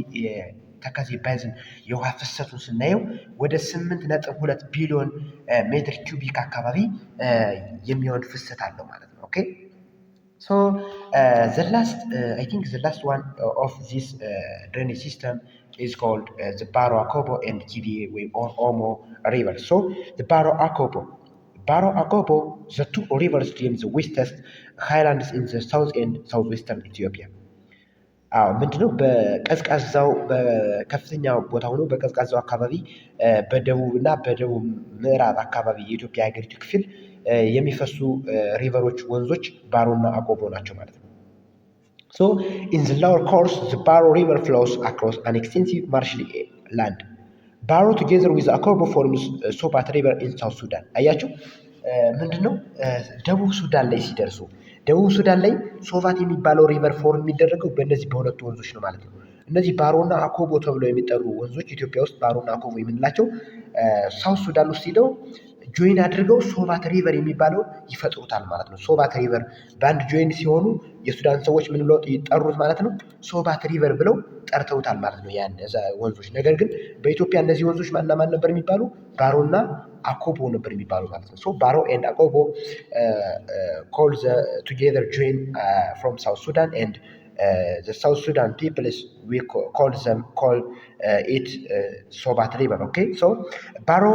ተከዜ ባዝን የውሃ ፍሰቱን ስናየው ወደ 8.2 ቢሊዮን ሜትር ኪዩቢክ አካባቢ የሚሆን ፍሰት አለው ማለት ነው። ኦኬ ሶ the last one of this drainage system is called the Baro Akobo and Kibiye or Omo river. So the Baro Akobo the two rivers in the western highlands in the south and southwestern Ethiopia። ምንድነው በቀዝቃዛው በከፍተኛው ቦታ ሆኖ በቀዝቃዛው አካባቢ በደቡብ እና በደቡብ ምዕራብ አካባቢ የኢትዮጵያ ሀገሪቱ ክፍል የሚፈሱ ሪቨሮች ወንዞች ባሮና አቆቦ ናቸው ማለት ነው። So in the lower course, the Baro River flows across an extensive marshy land. Baro together with Akobo forms Sobat River in South Sudan. አያችሁ ምንድነው ደቡብ ሱዳን ላይ ሲደርሱ ደቡብ ሱዳን ላይ ሶባት የሚባለው ሪቨር ፎርም የሚደረገው በእነዚህ በሁለቱ ወንዞች ነው ማለት ነው። እነዚህ ባሮና አኮቦ ተብለው የሚጠሩ ወንዞች ኢትዮጵያ ውስጥ ባሮና አኮቦ የምንላቸው ሳውት ሱዳን ውስጥ ሄደው ጆይን አድርገው ሶባት ሪቨር የሚባለው ይፈጥሩታል ማለት ነው። ሶባት ሪቨር በአንድ ጆይን ሲሆኑ የሱዳን ሰዎች ምን ብለው ይጠሩት ማለት ነው? ሶባት ሪቨር ብለው ጠርተውታል ማለት ነው ያን ወንዞች። ነገር ግን በኢትዮጵያ እነዚህ ወንዞች ማን ነበር የሚባሉ? ባሮና አኮቦ ነበር የሚባሉ ማለት ነው። ሶ ባሮ ኤንድ አኮቦ ኮል ቱጌዘር ጆይን ፍሮም ሳውት ሱዳን ኤንድ the South Sudan people we call it Sobat River. Okay, so Baro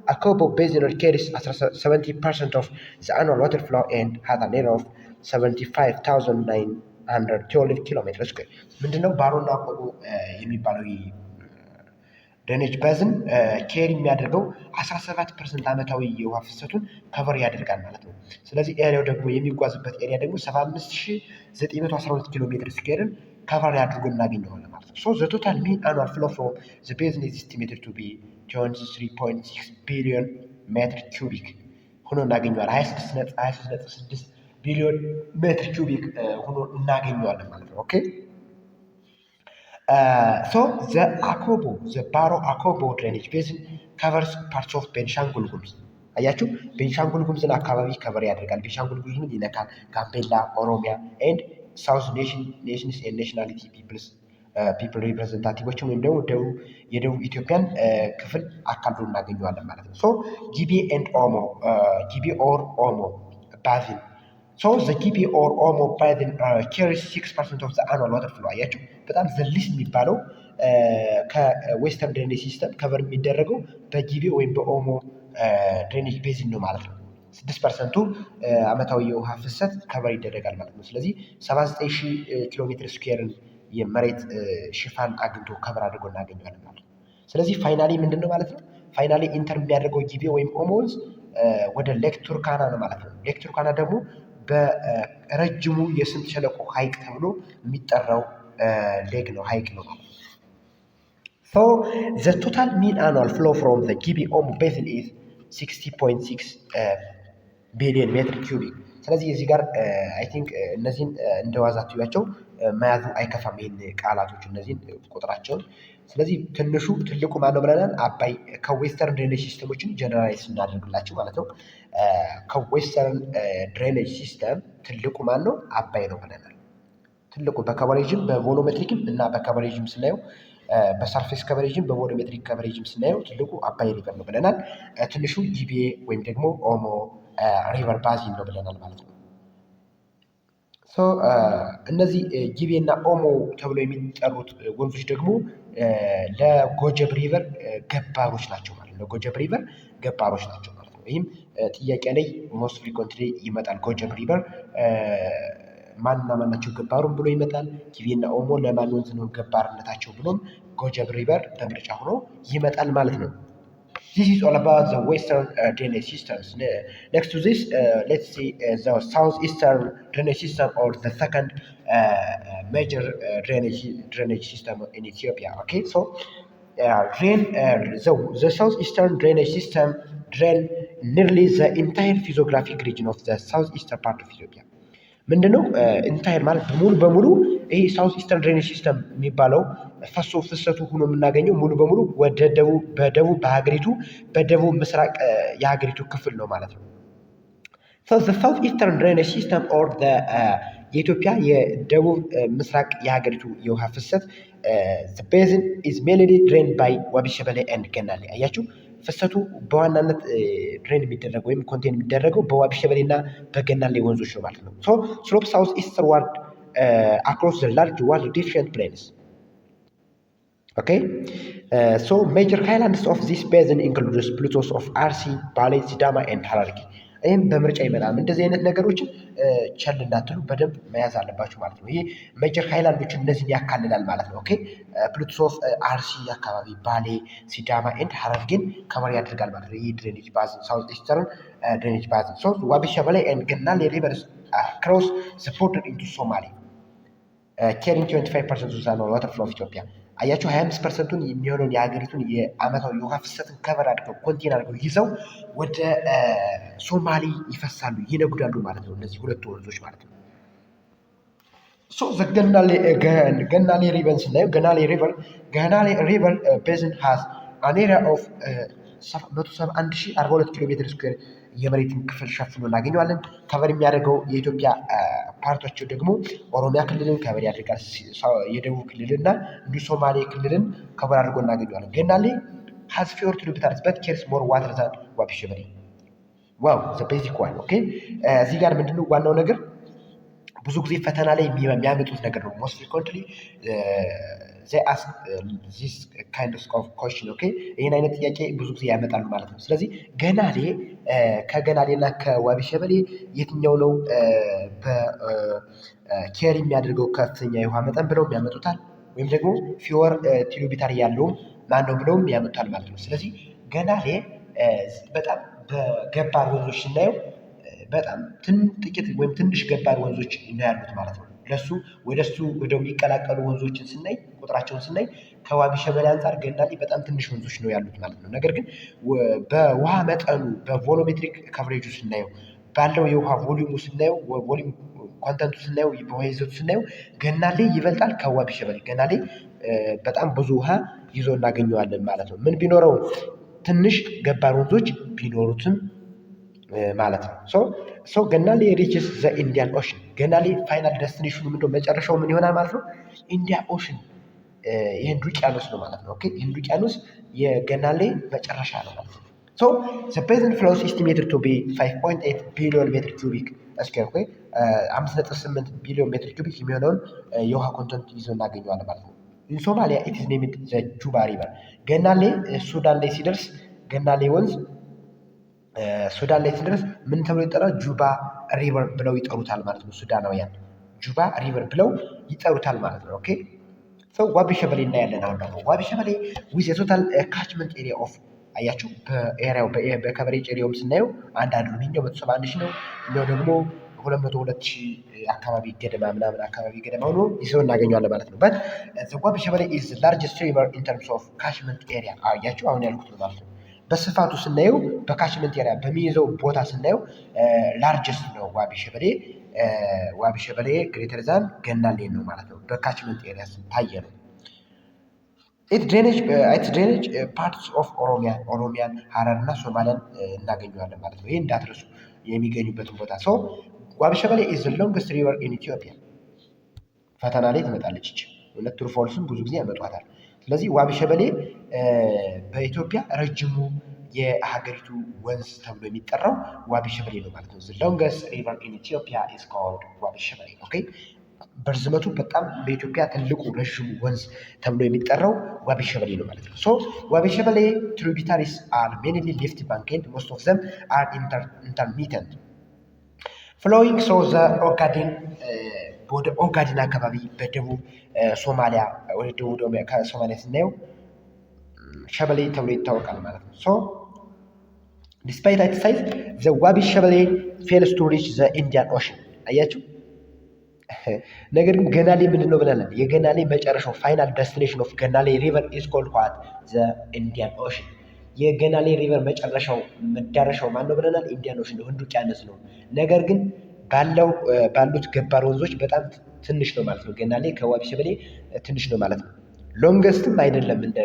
Akobo Basin carries 70% of the annual water flow and has an area of 75,912 kilometers square. ምንድነው ባሮና አኮቦ የሚባለው ድሬኔጅ ባዝን ኬሪ የሚያደርገው 17% ዓመታዊ የውሃ ፍሰቱን ከቨር ያደርጋል ማለት ነው። ስለዚህ ኤሪያው ደግሞ የሚጓዝበት ኤሪያ ደግሞ 75912 ኪሎ ሜትር ስኩዌርን ከቨር አድርጎ እናገኘዋለን ማለት ነው። ሶ ዘ ቶታል ሚን አኑዋል ፍሎ ፍሮም ዘ ቤዝን ኢዝ ኤስቲሜትድ ቱ ቢ 23.6 ቢሊዮን ሜትር ኪዩቢክ ሆኖ እናገኘዋለን። 23.6 ቢሊዮን ሜትር ኪዩቢክ ሆኖ እናገኘዋለን ማለት ነው። ኦኬ so the Baro Akobo drainage basin covers parts of Benishangul Gumuz. አያችሁ ቤንሻንጉል ጉሙዝን አካባቢ ከቨር ያደርጋል። ቤንሻንጉል ጉሙዝን ይነካል። ጋምቤላ፣ ኦሮሚያ and South nations and nationality people representativeዎችን ወይም ደግሞ የደቡብ ኢትዮጵያን ክፍል አካሎ እናገኘዋለን ማለት ነው። so ጊቤ and Omo ጊቤ or Omo basin. So the ጊቤ or Omo basin carries 6% of the annual water flow. አያችሁ በጣም ዘሊስ የሚባለው ከዌስተርን ድሬኔጅ ሲስተም ከቨር የሚደረገው በጊቤ ወይም በኦሞ ድሬኔጅ ቤዚን ነው ማለት ነው። 6%ቱ ዓመታዊ የውሃ ፍሰት ከቨር ይደረጋል ማለት ነው። ስለዚህ 79000 ኪሎ ሜትር ስኩዌርን የመሬት ሽፋን አግኝቶ ከቨር አድርጎ እናገኘዋለን ማለት ነው። ስለዚህ ፋይናሊ ምንድን ነው ማለት ነው? ፋይናሊ ኢንተር የሚያደርገው ጊቤ ወይም ኦሞ ወንዝ ወደ ሌክ ቱርካና ነው ማለት ነው። ሌክ ቱርካና ደግሞ በረጅሙ የስምጥ ሸለቆ ሐይቅ ተብሎ የሚጠራው ሌክ ነው፣ ሐይቅ ነው ማለት ነው። So the total mean annual flow from the Gibe Omo basin is 60.6 billion meter cubic. ስለዚህ እዚህ ጋር አይ ቲንክ እነዚህን እንደዋዛት ያቸው መያዙ አይከፋም ይሄን ቃላቶች እነዚህን ቁጥራቸውን። ስለዚህ ትልቁ ማን ነው ብለናል? አባይ ከዌስተርን ድሬኔጅ ሲስተሞችን ጀነራላይዝ እናደርግላችሁ ማለት ነው። ከዌስተርን ድሬኔጅ ሲስተም ትልቁ ማን ነው? አባይ ነው ብለናል። ትልቁ በከቨሬጅም በቮሎሜትሪክም እና በከቨሬጅም ስናየው በሰርፌስ ከቨሬጅም በቮሎሜትሪክ ከቨሬጅም ስናየው ትልቁ አባይ ሪቨር ነው ብለናል። ትንሹ ጊቤ ወይም ደግሞ ኦሞ ሪቨር ባዚን ነው ብለናል ማለት ነው። ሶ እነዚህ ጊቤ እና ኦሞ ተብለው የሚጠሩት ወንዞች ደግሞ ለጎጀብ ሪቨር ገባሮች ናቸው ማለት ነው። ለጎጀብ ሪቨር ገባሮች ናቸው ማለት ነው። ይህም ጥያቄ ላይ ሞስት ፍሪኮንትሊ ይመጣል። ጎጀብ ሪቨር ማንና ማናቸው ገባሩን ብሎ ይመጣል። ጊቤና ኦሞ ለማን ወንዝ ነው ገባርነታቸው ብሎም ጎጀብ ሪቨር በምርጫ ሆኖ ይመጣል ማለት ነው። This is all about the western drainage systems. Next to this, let's see the southeastern drainage system or the second major drainage system in Ethiopia. Okay, so the southeastern drainage system drain nearly the entire physiographic region of the southeastern part of Ethiopia. ምንድነው ኢንታየር ማለት በሙሉ ይሄ ሳውዝ ኢስተርን ድሬኔጅ ሲስተም የሚባለው ፍሰቱ ሆኖ የምናገኘው ሙሉ በሙሉ ወደ በደቡብ በደቡብ ምስራቅ የሀገሪቱ ክፍል ነው ማለት ነው። So the south eastern drainage system or የኢትዮጵያ የደቡብ ምስራቅ የሀገሪቱ የውሃ ፍሰት the basin is mainly drained by ዋቢ ሸበሌ and ገናሌ። አያችሁ ፍሰቱ በዋናነት ድሬን የሚደረገው ወይም ኮንቴን የሚደረገው በዋቢ ሸበሌ እና በገናሌ ወንዞች ነው ማለት ነው። So slope south eastward across the large water deficient plains. Okay, so major highlands of this basin include Plutos of Arsi, Bale, Sidama and Hararge. ይህም በምርጫ ይመጣል። እንደዚህ አይነት ነገሮችን ቸል እንዳትሉ በደንብ መያዝ አለባችሁ ማለት ነው። ይሄ ሜጀር ሃይላንዶችን እነዚህን ያካልላል ማለት ነው። ኦኬ ፕሉቶስ ኦፍ አርሲ አካባቢ፣ ባሌ፣ ሲዳማ ኤንድ ሀረርጌን ከቨር ያደርጋል ማለት ነው። ይህ ድሬኔጅ ባዝን ሳውዝ ኢስተርን ድሬኔጅ ባዝን ሶ ዋቢ ሸበሌ ኤንድ ገናሌ ሪቨርስ ክሮስ ዘ ቦርደር ኢንቱ ሶማሌ ኬሪንግ 25% ኦፍ ዘ ዋተር ፍሎ ኦፍ ኢትዮጵያ። አያችሁ 25%ቱን የሚሆነውን የሀገሪቱን የአመታዊ የውሃ ፍሰትን ከቨር አድርገው ኮንቴን አድርገው ይዘው ወደ ሶማሌ ይፈሳሉ፣ ይነጉዳሉ ማለት ነው። እነዚህ ሁለቱ ወንዞች ማለት ነው። ሶ ገናሌ ሪቨር ስናየው ገናሌ ሪቨር ቤዝን ሃዝ አን ኤሪያ ኦፍ 171,042 ኪሎ ሜትር ስኩዌር የመሬትን ክፍል ሸፍኖ እናገኘዋለን። ከቨር የሚያደርገው የኢትዮጵያ ፓርቶች ደግሞ ኦሮሚያ ክልልን ከቨር ያደርጋል፣ የደቡብ ክልልና እንዲሁ ሶማሌ ክልልን ከቨር አድርጎ እናገኘዋለን። ገናሌ ሃዝ ፊዮር ትሪቢዩታሪስ በት ኬርስ ሞር ዋተር ዛን ዋቢ ሸበሌ። ዋው ዘ ቤዚክ ዋን ኦኬ። እዚህ ጋር ምንድነው ዋናው ነገር ብዙ ጊዜ ፈተና ላይ የሚያመጡት ነገር ነው። ሞስት ፍሪኮንትሊ they ask this kind of question ኦኬ። ይህን አይነት ጥያቄ ብዙ ጊዜ ያመጣሉ ማለት ነው። ስለዚህ ገናሌ ከገናሌና ከዋቢ ሸበሌ የትኛው ነው በኬር የሚያደርገው ከፍተኛ የውሃ መጠን ብለው ያመጡታል፣ ወይም ደግሞ ፊወር ትሪቢዩታሪ ያለውም ማን ነው ብለውም ያመጡታል ማለት ነው። ስለዚህ ገናሌ በጣም በገባር ወንዞች ስናየው በጣም ጥቂት ወይም ትንሽ ገባር ወንዞች ነው ያሉት ማለት ነው። ለሱ ወደሱ የሚቀላቀሉ ወንዞችን ስናይ ቁጥራቸውን ስናይ ከዋቢ ሸበሌ አንጻር ገናሌ በጣም ትንሽ ወንዞች ነው ያሉት ማለት ነው። ነገር ግን በውሃ መጠኑ በቮሎሜትሪክ ከቨሬጁ ስናየው ባለው የውሃ ቮሊዩሙ ስናየው ቮሊዩም ኮንተንቱ ስናየው በውሃ ይዘቱ ስናየው ገናሌ ይበልጣል ከዋቢ ሸበሌ። ገናሌ በጣም ብዙ ውሃ ይዞ እናገኘዋለን ማለት ነው። ምን ቢኖረው ትንሽ ገባር ወንዞች ቢኖሩትም ማለት ነው። ሶ ገናሌ ሪችስ ዘ ኢንዲያን ኦሽን። ገናሌ ፋይናል ደስቲኔሽኑ ምንድነው? መጨረሻው ምን ይሆናል ማለት ነው? ኢንዲያ ኦሽን የህንድ ውቅያኖስ ነው ማለት ነው። ኦኬ የህንድ ውቅያኖስ የገናሌ መጨረሻ ነው ማለት ነው። ሶ ዘ ቤዝን ፍሎስ ኢስቲሜትድ ቱ ቢ 5.8 ቢሊዮን ሜትር ኪዩቢክ ስኩዌር ኦኬ 5.8 ቢሊዮን ሜትር ኪዩቢክ የሚሆነውን የውሃ ኮንተንት ይዞ እናገኘዋለን ማለት ነው። ኢን ሶማሊያ ኢት ኢዝ ኔምድ ዘ ጁባ ሪቨር። ገናሌ ሱዳን ላይ ሲደርስ ገናሌ ወንዝ ሱዳን ላይ ሲደርስ ምን ተብሎ ይጠራል? ጁባ ሪቨር ብለው ይጠሩታል ማለት ነው። ሱዳናውያን ጁባ ሪቨር ብለው ይጠሩታል ማለት ነው። ኦኬ ሶ ዋቢ ሸበሌ እናያለን። አሁን ደግሞ ዋቢ ሸበሌ ዊዝ የቶታል ካችመንት ኤሪያ ኦፍ አያችሁ በኤሪያው በከቨሬጅ ኤሪያውም ስናየው አንዳንዱ ይሄኛው 171 ሺህ ነው፣ ይሄኛው ደግሞ 202 ሺህ አካባቢ ገደማ ምናምን አካባቢ ገደማ ሆኖ ይዘው እናገኘዋለን ማለት ነው። በት ዘ ዋቢ ሸበሌ ኢዝ ላርጀስት ሪቨር ኢን ተርምስ ኦፍ ካችመንት ኤሪያ። አያችሁ አሁን ያልኩት ነው ማለት ነው። በስፋቱ ስናየው በካችመንት ኤሪያ በሚይዘው ቦታ ስናየው ላርጀስት ነው ዋቢ ሸበሌ። ዋቢ ሸበሌ ግሬተር ዛን ገናሌ ነው ማለት ነው። በካችመንት ኤሪያ ታየ ነው። ኢት ድሬኔጅ ፓርትስ ኦፍ ኦሮሚያን ሀረር እና ሶማሊያን እናገኘዋለን ማለት ነው። ይህ እንዳትረሱ የሚገኙበትን ቦታ። ሶ ዋቢ ሸበሌ ኢዝ ዘ ሎንግስት ሪቨር ኢን ኢትዮጵያ። ፈተና ላይ ትመጣለች ይች ሁለት ትሩ ፎልስም ብዙ ጊዜ ያመጧታል። ስለዚህ ዋቢ ሸበሌ በኢትዮጵያ ረጅሙ የሀገሪቱ ወንዝ ተብሎ የሚጠራው ዋቢ ሸበሌ ነው ማለት ነው። ሎንገስት ሪቨር ኢን ኢትዮጵያ ኢዝ ኮልድ ዋቢ ሸበሌ ኦኬ። በርዝመቱ በጣም በኢትዮጵያ ትልቁ ረዥሙ ወንዝ ተብሎ የሚጠራው ዋቢ ሸበሌ ነው ማለት ነው። ሶ ዋቢ ሸበሌ ትሪቢዩታሪስ አር ሜንሊ ሌፍት ባንክ ኤንድ ሞስት ኦፍ ዘም አር ኢንተርሚተንት ፍሎዊንግ ሶ ዘ ኦጋዴን ወደ ኦጋዴን አካባቢ በደቡብ ሶማሊያ ወደ ደቡብ ከሶማሊያ ስናየው ሸበሌ ተብሎ ይታወቃል ማለት ነው። ሶ ዲስፓይት ኢትስ ሳይዝ ዘ ዋቢ ሸበሌ ፌልስ ቱ ሪች ዘ ኢንዲያን ኦሽን። አያችሁ ነገር ግን ገናሌ ምንድን ነው ብለናል? የገናሌ መጨረሻው ፋይናል ደስቲኔሽን ኦፍ ገናሌ ሪቨር ኢዝ ኮልድ ዋት? ዘ ኢንዲያን ኦሽን። የገናሌ ሪቨር መጨረሻው መዳረሻው ማን ነው ብለናል? ኢንዲያን ኦሽን ነው፣ ህንድ ውቅያኖስ ነው። ነገር ግን ባሉት ገባር ወንዞች በጣም ትንሽ ነው ማለት ነው። ገናሌ ከዋቢ ሸበሌ ትንሽ ነው ማለት ነው። ሎንገስትም አይደለም እንደ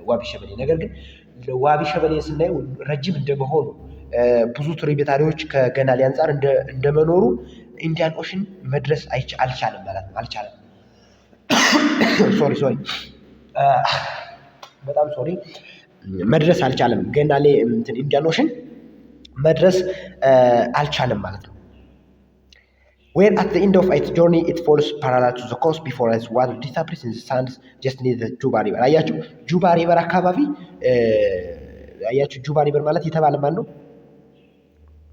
ዋቢ ሸበሌ። ነገር ግን ዋቢ ሸበሌ ስናየው ረጅም እንደመሆኑ ብዙ ትሪቢዩታሪዎች ከገናሌ አንጻር እንደመኖሩ ኢንዲያን ኦሽን መድረስ አልቻለም ማለት ነው። አልቻለም። ሶሪ በጣም ሶሪ መድረስ አልቻለም። ገናሌ ኢንዲያን ኦሽን መድረስ አልቻለም ማለት ነው። Where at the end of its journey it falls parallel to the coast before its water disappears in the sands just near the Juba River. አያችሁ ጁባ ሪቨር አካባቢ አያችሁ ጁባ ሪቨር ማለት የተባለ ማን ነው?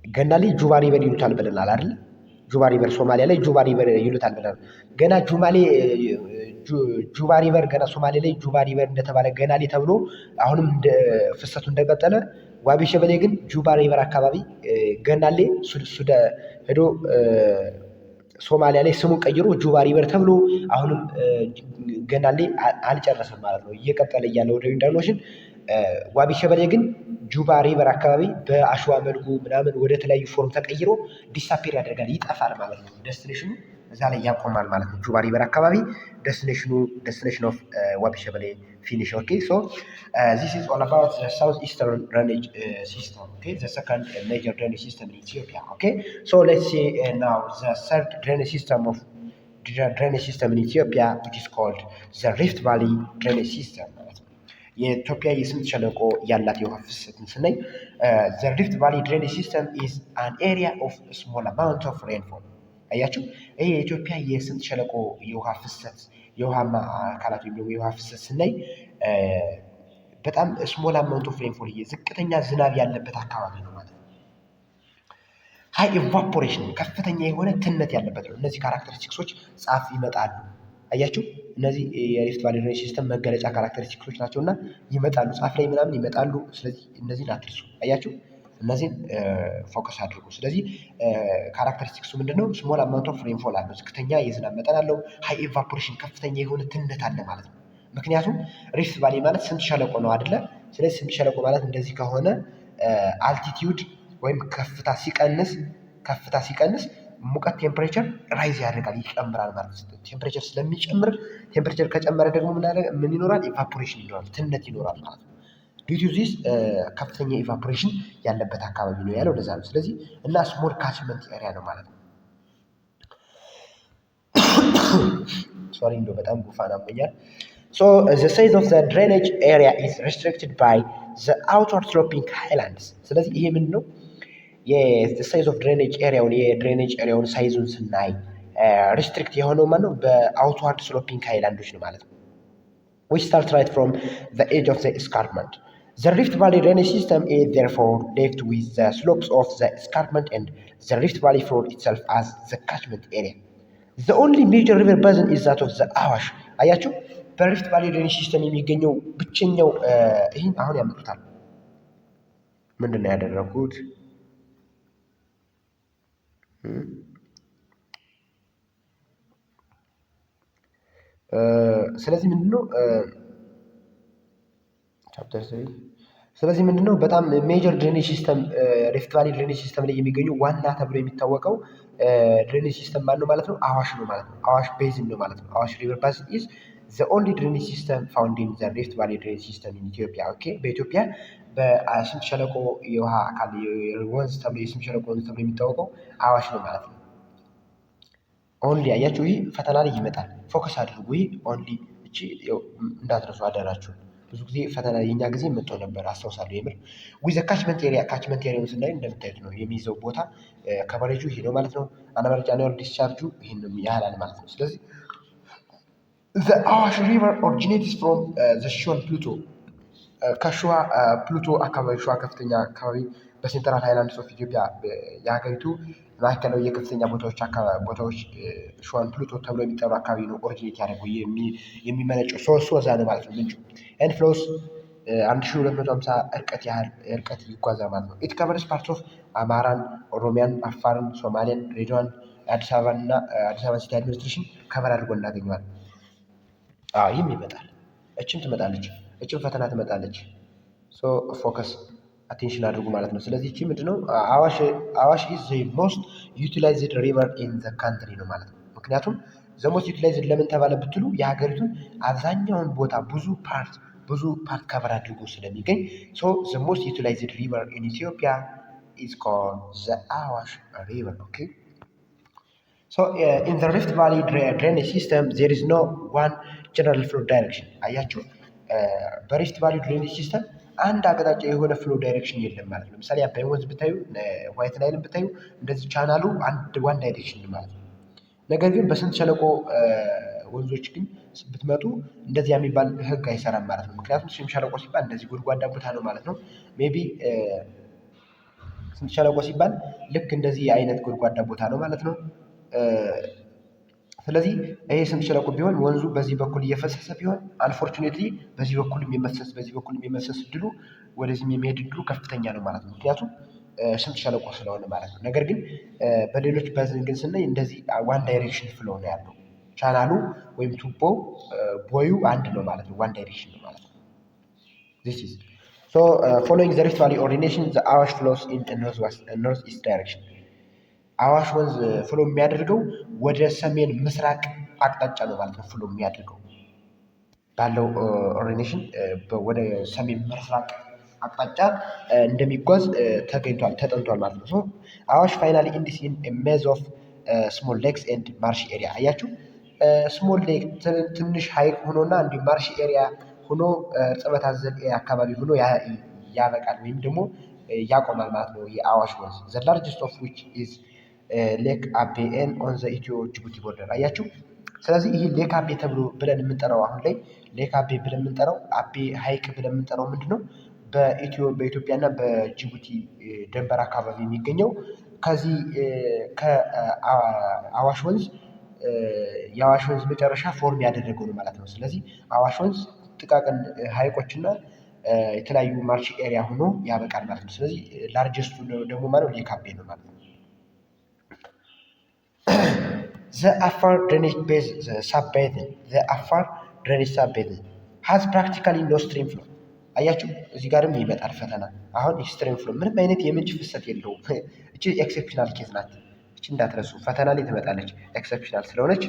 ገናሌ ጁባ ሪቨር ይሉታል ብለናል አይደል? ጁባ ሪቨር ሶማሊያ ላይ ጁባ ሪቨር ይሉታል ብለናል። ገና ጁባ ሪቨር ገና ሶማሌ ላይ ጁባ ሪቨር እንደተባለ ገናሌ ተብሎ አሁንም ፍሰቱ እንደቀጠለ፣ ዋቢ ሸበሌ ግን ጁባ ሪቨር አካባቢ ገናሌ ሱደ ሄዶ ሶማሊያ ላይ ስሙን ቀይሮ ጁባ ሪቨር ተብሎ አሁንም ገናሌ አልጨረሰም ማለት ነው። እየቀጠለ እያለ ወደ ኢንዲያን ኦሽን ዋቢ ሸበሌ ግን ጁባ ሪቨር አካባቢ በአሸዋ መልኩ ምናምን ወደ ተለያዩ ፎርም ተቀይሮ ዲሳፔር ያደርጋል፣ ይጠፋል ማለት ነው። ደስቲኔሽኑ እዛ ላይ ያቆማል ማለት ነው። ጁባ ሪቨር አካባቢ ደስቲኔሽን ኦፍ ዋቢ ሸበሌ ፊኒሽ። ኦኬ ሶ ዚስ ኢዝ ኦል አባውት ዘ ሳውዝ ኢስተርን ድሬኔጅ ሲስተም። ኦኬ ዘ ሰከንድ ሜጀር ድሬኔጅ ሲስተም ኢን ኢትዮጵያ። ኦኬ ሶ ሌትስ ሲ ናው ዘ ሰርድ ድሬኔጅ ሲስተም ኦፍ drainage system in Ethiopia, which is called the Rift Valley drainage system. የኢትዮጵያ የስምጥ ሸለቆ ያላት የውሃ ፍሰትን ስናይ the Rift Valley drainage system is an area of small amount of rainfall። አያችሁ፣ ይሄ የኢትዮጵያ የስምጥ ሸለቆ የውሃ ፍሰት የውሃማ አካላት ወይም ደግሞ የውሃ ፍሰት ስናይ በጣም ስሞል አማውንት ኦፍ ሬንፎል ዝቅተኛ ዝናብ ያለበት አካባቢ ነው ማለት ነው። ሃይ ኢቫፖሬሽን ከፍተኛ የሆነ ትነት ያለበት ነው። እነዚህ ካራክተሪስቲክሶች ጻፍ ይመጣሉ። አያችሁ፣ እነዚህ የሪፍት ቫሊ ድሬኔጅ ሲስተም መገለጫ ካራክተሪስቲክሶች ናቸው እና ይመጣሉ፣ ጻፍ ላይ ምናምን ይመጣሉ። ስለዚህ እነዚህን አትርሱ። አያችሁ፣ እነዚህን ፎከስ አድርጉ። ስለዚህ ካራክተሪስቲክሱ ምንድነው? ስሞል አማውንት ኦፍ ሬንፎል አለው፣ ዝቅተኛ የዝናብ መጠን አለው። ሃይ ኢቫፖሬሽን ከፍተኛ የሆነ ትነት አለ ማለት ነው። ምክንያቱም ሪፍት ቫሊ ማለት ስምጥ ሸለቆ ነው አይደለ? ስለዚህ ስምጥ ሸለቆ ማለት እንደዚህ ከሆነ አልቲቲዩድ ወይም ከፍታ ሲቀንስ ሙቀት ቴምፕሬቸር ራይዝ ያደርጋል፣ ይጨምራል ማለት ነው። ቴምፕሬቸር ስለሚጨምር ቴምፕሬቸር ከጨመረ ደግሞ ምን ይኖራል? ኢቫፖሬሽን ይኖራል፣ ትነት ይኖራል ማለት ነው። ዲው ቱ ዚስ ከፍተኛ ኢቫፖሬሽን ያለበት አካባቢ ነው ያለው፣ ለዛ ነው። ስለዚህ እና ስሞል ካችመንት ኤሪያ ነው ማለት ነው። ሶሪ እንደው በጣም ጉፋን አሞኛል። So the size of the drainage area is restricted by the outward sloping highlands። ስለዚህ ይሄ ምንድን ነው? የሳይዝ ኦፍ ድሬኔጅ ኤሪያውን የድሬኔጅ ኤሪያውን ሳይዙን ስናይ ሪስትሪክት የሆነው ማለት ነው በአውትዋርድ ስሎፒንግ ሃይላንዶች ነው ማለት ነው። which start right from the edge of the escarpment. The Rift Valley drainage system is therefore left with the slopes of the escarpment and the Rift Valley floor itself as the catchment area. The only major river basin is that of the አዋሽ። አያችሁ፣ በሪፍት ቫሊ ድሬኔጅ ሲስተም የሚገኘው ብቸኛው ይህን አሁን ያመጡታል። ምንድን ነው ያደረጉት? ስለዚህ ምንድነው ቻፕተር 3 ስለዚህ ምንድነው በጣም ሜጀር ድሬኔጅ ሲስተም ሪፍት ቫሊ ድሬኔጅ ሲስተም ላይ የሚገኘው ዋና ተብሎ የሚታወቀው ድሬኔጅ ሲስተም ማን ነው ማለት ነው? አዋሽ ነው ማለት ነው። አዋሽ ቤዝን ነው ማለት ነው። አዋሽ ሪቨር ባዚን ኢዝ the only drainage system found in the Rift Valley drainage system in Ethiopia። ኦኬ፣ በኢትዮጵያ በስምጥ ሸለቆ የውሃ አካል ወንዝ ተብሎ የስምጥ ሸለቆ ወንዝ ተብሎ የሚታወቀው አዋሽ ነው ማለት ነው። ኦንሊ አያችሁ፣ ይህ ፈተና ላይ ይመጣል። ፎከስ አድርጉ። ይህ ኦንሊ እቺ እንዳትረሱ አደራችሁ። ብዙ ጊዜ ፈተና የኛ ጊዜ መጥቶ ነበር አስታውሳለሁ። የምር ዊዘ ካችመንት ኤሪያውን ስናይ እንደምታዩት ነው የሚይዘው ቦታ ከቨሬጁ ይሄ ነው ማለት ነው። አናበረጃ ነው ዲስቻርጁ ይሄን ያህላል ማለት ነው። ስለዚህ the Awash river originates from the Shuan Plateau ከሸዋ ፕሉቶ አካባቢ ሸዋ ከፍተኛ አካባቢ በሴንትራል ሃይላንድስ ኦፍ ኢትዮጵያ የሀገሪቱ ማዕከላዊ የከፍተኛ ቦታዎች ሸዋን ፕሉቶ ተብሎ የሚጠሩ አካባቢ ነው ኦሪጂኔት ያደረገው የሚመነጨው ሶርሱ እዛ ነው ማለት ነው። ምንጩ ኤንድ ፍሎስ 1250 እርቀት ይጓዛል ማለት ነው። ኢት ከቨርስ ፓርትስ ኦፍ አማራን፣ ኦሮሚያን፣ አፋርን፣ ሶማሌን፣ ሬዲዮን፣ አዲስ አበባን እና አዲስ አበባ ሲቲ አድሚኒስትሬሽን ከቨር አድርጎ እናገኘዋል። ይህም ይመጣል፣ እችም ትመጣለች፣ እችም ፈተና ትመጣለች። ሶ ፎከስ አቴንሽን አድርጉ ማለት ነው። ስለዚህ እቺ ምንድነው አዋሽ ኢዝ ዘ ሞስት ዩቲላይዝድ ሪቨር ኢን ዘ ካንትሪ ነው ማለት ነው። ምክንያቱም ዘ ሞስት ዩቲላይዝድ ለምን ተባለ ብትሉ የሀገሪቱን አብዛኛውን ቦታ ብዙ ፓርት ከቨር አድርጎ ስለሚገኝ ሶ ዘ ሞስት ዩቲላይዝድ ሪቨር ኢን ኢትዮጵያ ኢዝ ኮልድ ዘ አዋሽ ሪቨር። ኦኬ ሶ ኢን ዘ ሪፍት ቫሊ ድሬኔጅ ሲስተም ዜር ኢዝ ኖ ዋን ጀነራል ፍሎ ዳይሬክሽን። አያችሁ፣ በሪፍት ቫሊ ድሬኔጅ ሲስተም አንድ አቅጣጫ የሆነ ፍሎ ዳይሬክሽን የለም ማለት ነው። ለምሳሌ አባይ ወንዝ ብታዩ፣ ዋይት ናይልን ብታዩ እንደዚህ ቻናሉ ዋን ዳይሬክሽን ማለት ነው። ነገር ግን በስምጥ ሸለቆ ወንዞች ግን ብትመጡ እንደዚያ የሚባል ህግ አይሰራም ማለት ነው። ምክንያቱም ስምጥ ሸለቆ ሲባል እንደዚህ ጎድጓዳ ቦታ ነው ማለት ነው። ሜቢ ስምጥ ሸለቆ ሲባል ልክ እንደዚህ አይነት ጎድጓዳ ቦታ ነው ማለት ነው። ስለዚህ ይሄ ስምጥ ሸለቆ ቢሆን ወንዙ በዚህ በኩል እየፈሰሰ ቢሆን አንፎርቹኔትሊ በዚህ በኩል የመመሰስ እድሉ ወደዚህም የሚሄድ እድሉ ከፍተኛ ነው ማለት ነው። ምክንያቱም ስምጥ ሸለቆ ስለሆነ ማለት ነው። ነገር ግን በሌሎች በዝን ግን ስናይ እንደዚህ ዋን ዳይሬክሽን ፍሎ ነው ያለው ቻናሉ ወይም ቱቦ ቦዩ አንድ ነው ማለት ነው። ዋን ዳይሬክሽን ነው ማለት ነው። this is so following the Rift Valley ordination the Awash flows in north east direction አዋሽ ወንዝ ፍሎ የሚያደርገው ወደ ሰሜን ምስራቅ አቅጣጫ ነው ማለት ነው። ፍሎ የሚያደርገው ባለው ኦሪጂኔሽን ወደ ሰሜን ምስራቅ አቅጣጫ እንደሚጓዝ ተጠንቷል ማለት ነው። ሶ አዋሽ ፋይናሊ ኢንዲስ ኢን ሜዝ ኦፍ ስሞል ሌክስ ኤንድ ማርሽ ኤሪያ አያችሁ። ስሞል ሌክ ትንሽ ሀይቅ ሆኖና እንዲሁም ማርሽ ኤሪያ ሆኖ እርጥበት አዘል አካባቢ ሆኖ ያበቃል ወይም ደግሞ ያቆማል ማለት ነው። የአዋሽ ወንዝ ዘ ላርጀስት ኦፍ ዊች ኢዝ ሌክ አቤ ኤን ኦን ዘ ኢትዮ ጅቡቲ ቦርደር አያችሁ። ስለዚህ ይህ ሌክ አቤ ተብሎ ብለን የምንጠራው አሁን ላይ ሌክ አቤ ብለን የምንጠራው አቤ ሀይቅ ብለን የምንጠራው ምንድን ነው? በኢትዮጵያና በጅቡቲ ድንበር አካባቢ የሚገኘው ከዚህ ከአዋሽ ወንዝ የአዋሽ ወንዝ መጨረሻ ፎርም ያደረገው ነው ማለት ነው። ስለዚህ አዋሽ ወንዝ ጥቃቅን ሀይቆችና የተለያዩ ማርሽ ኤሪያ ሆኖ ያበቃል ማለት ነው። ስለዚህ ላርጀስቱ ደግሞ ማለት ሌክ አቤ ነው ማለት ነው። The Afar drainage basin, the sub-basin, the Afar drainage sub-basin has practically no stream flow. አያችሁ እዚህ ጋርም ይመጣል ፈተና። አሁን ስትሪም ፍሎ ምንም አይነት የምንጭ ፍሰት የለውም። እቺ ኤክሴፕሽናል ኬዝ ናት። እቺ እንዳትረሱ ፈተና ላይ ትመጣለች። ኤክሴፕሽናል ስለሆነች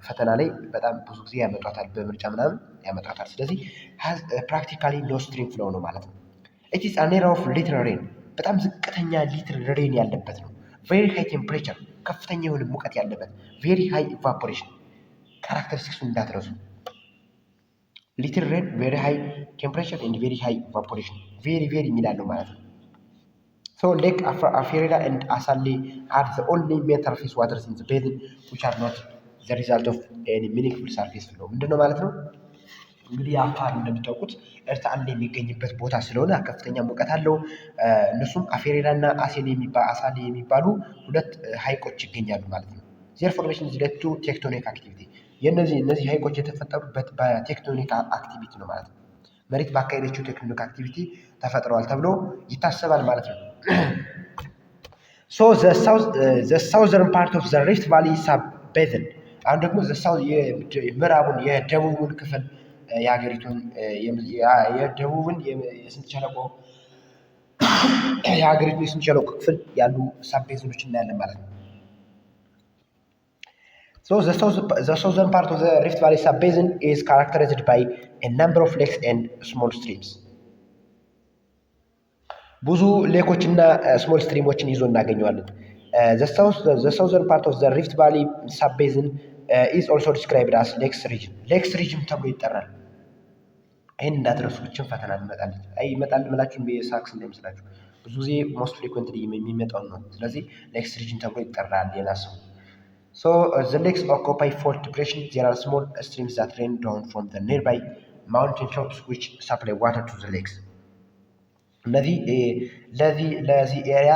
ፈተና ላይ በጣም ብዙ ጊዜ ያመጣታል፣ በምርጫ ምናምን ያመጣታል። ስለዚህ ፕራክቲካሊ ኖ ስትሪም ፍሎ ነው ማለት ነው። ኢት ኢዝ አን ኤሪያ ኦፍ ሊትል ሬን፣ በጣም ዝቅተኛ ሊትል ሬን ያለበት ነው። ቬሪ ሃይ ቴምፕሬቸር፣ ከፍተኛ የሆነ ሙቀት ያለበት። ቬሪ ሃይ ኢቫፖሬሽን፣ ካራክተሪስቲክሱን እንዳትረሱ። ሊትል ሬን፣ ቬሪ ሃይ ቴምፕሬቸር ኤንድ ቬሪ ሃይ ኢቫፖሬሽን፣ ቬሪ የሚላለው ማለት ነው። ሶ ሌክ አፌሬላ ኤንድ አሳሌ አር ዘ ኦንሊ ሜን ሰርፌስ ዋተርስ ኢን ዘ ቤዝን ዊች አር ኖት ዘ ሪዛልት ኦፍ ኤኒ ሚኒንግፉል ሰርፌስ ፍሎ። ምንድነው ማለት ነው? እንግዲህ አፋር እንደምታውቁት ኤርታሌ የሚገኝበት ቦታ ስለሆነ ከፍተኛ ሙቀት አለው። እነሱም አፌሬላ እና አሳሌ የሚባሉ ሁለት ሀይቆች ይገኛሉ ማለት ነው። ዜር ፎርሜሽን ኢዝ ሌድ ቱ ቴክቶኒክ አክቲቪቲ። እነዚህ ሀይቆች የተፈጠሩበት በቴክቶኒክ አክቲቪቲ ነው ማለት ነው። መሬት ባካሄደችው ቴክቶኒክ አክቲቪቲ ተፈጥረዋል ተብሎ ይታሰባል ማለት ነው። ሶ ዘ ሳውዘርን ፓርት ኦፍ ዘ ሪፍት ቫሊ ሳብ ቤዝን፣ አሁን ደግሞ ምዕራቡን የደቡቡን ክፍል የሀገሪቱን የደቡብን የስምጥ ሸለቆ የሀገሪቱን የስምጥ ሸለቆ ክፍል ያሉ ሳቤዝኖች እናያለን ማለት ነው። So the southern part of the Rift Valley sub-basin is characterized by a number of lakes and small streams. ብዙ ሌኮች እና ስሞል ስትሪሞችን ይዞ እናገኘዋለን። The southern part of the Rift Valley sub-basin is also described as lakes region. lakes region ተብሎ ይጠራል። ይህን እንዳትረሱ፣ ብቻን ፈተና ትመጣለች። ይመጣል ምላችሁን በሳክስ እንደምስላችሁ ብዙ ጊዜ ሞስት ፍሪኩዌንትሊ የሚመጣው ነው። ስለዚህ ሌክስ ሪጅን ተብሎ ይጠራል ሌላ ሰው። So the lakes occupy fault depression. There are small streams that rain down from the nearby mountain slopes which supply water to the lakes. ለዚህ ኤሪያ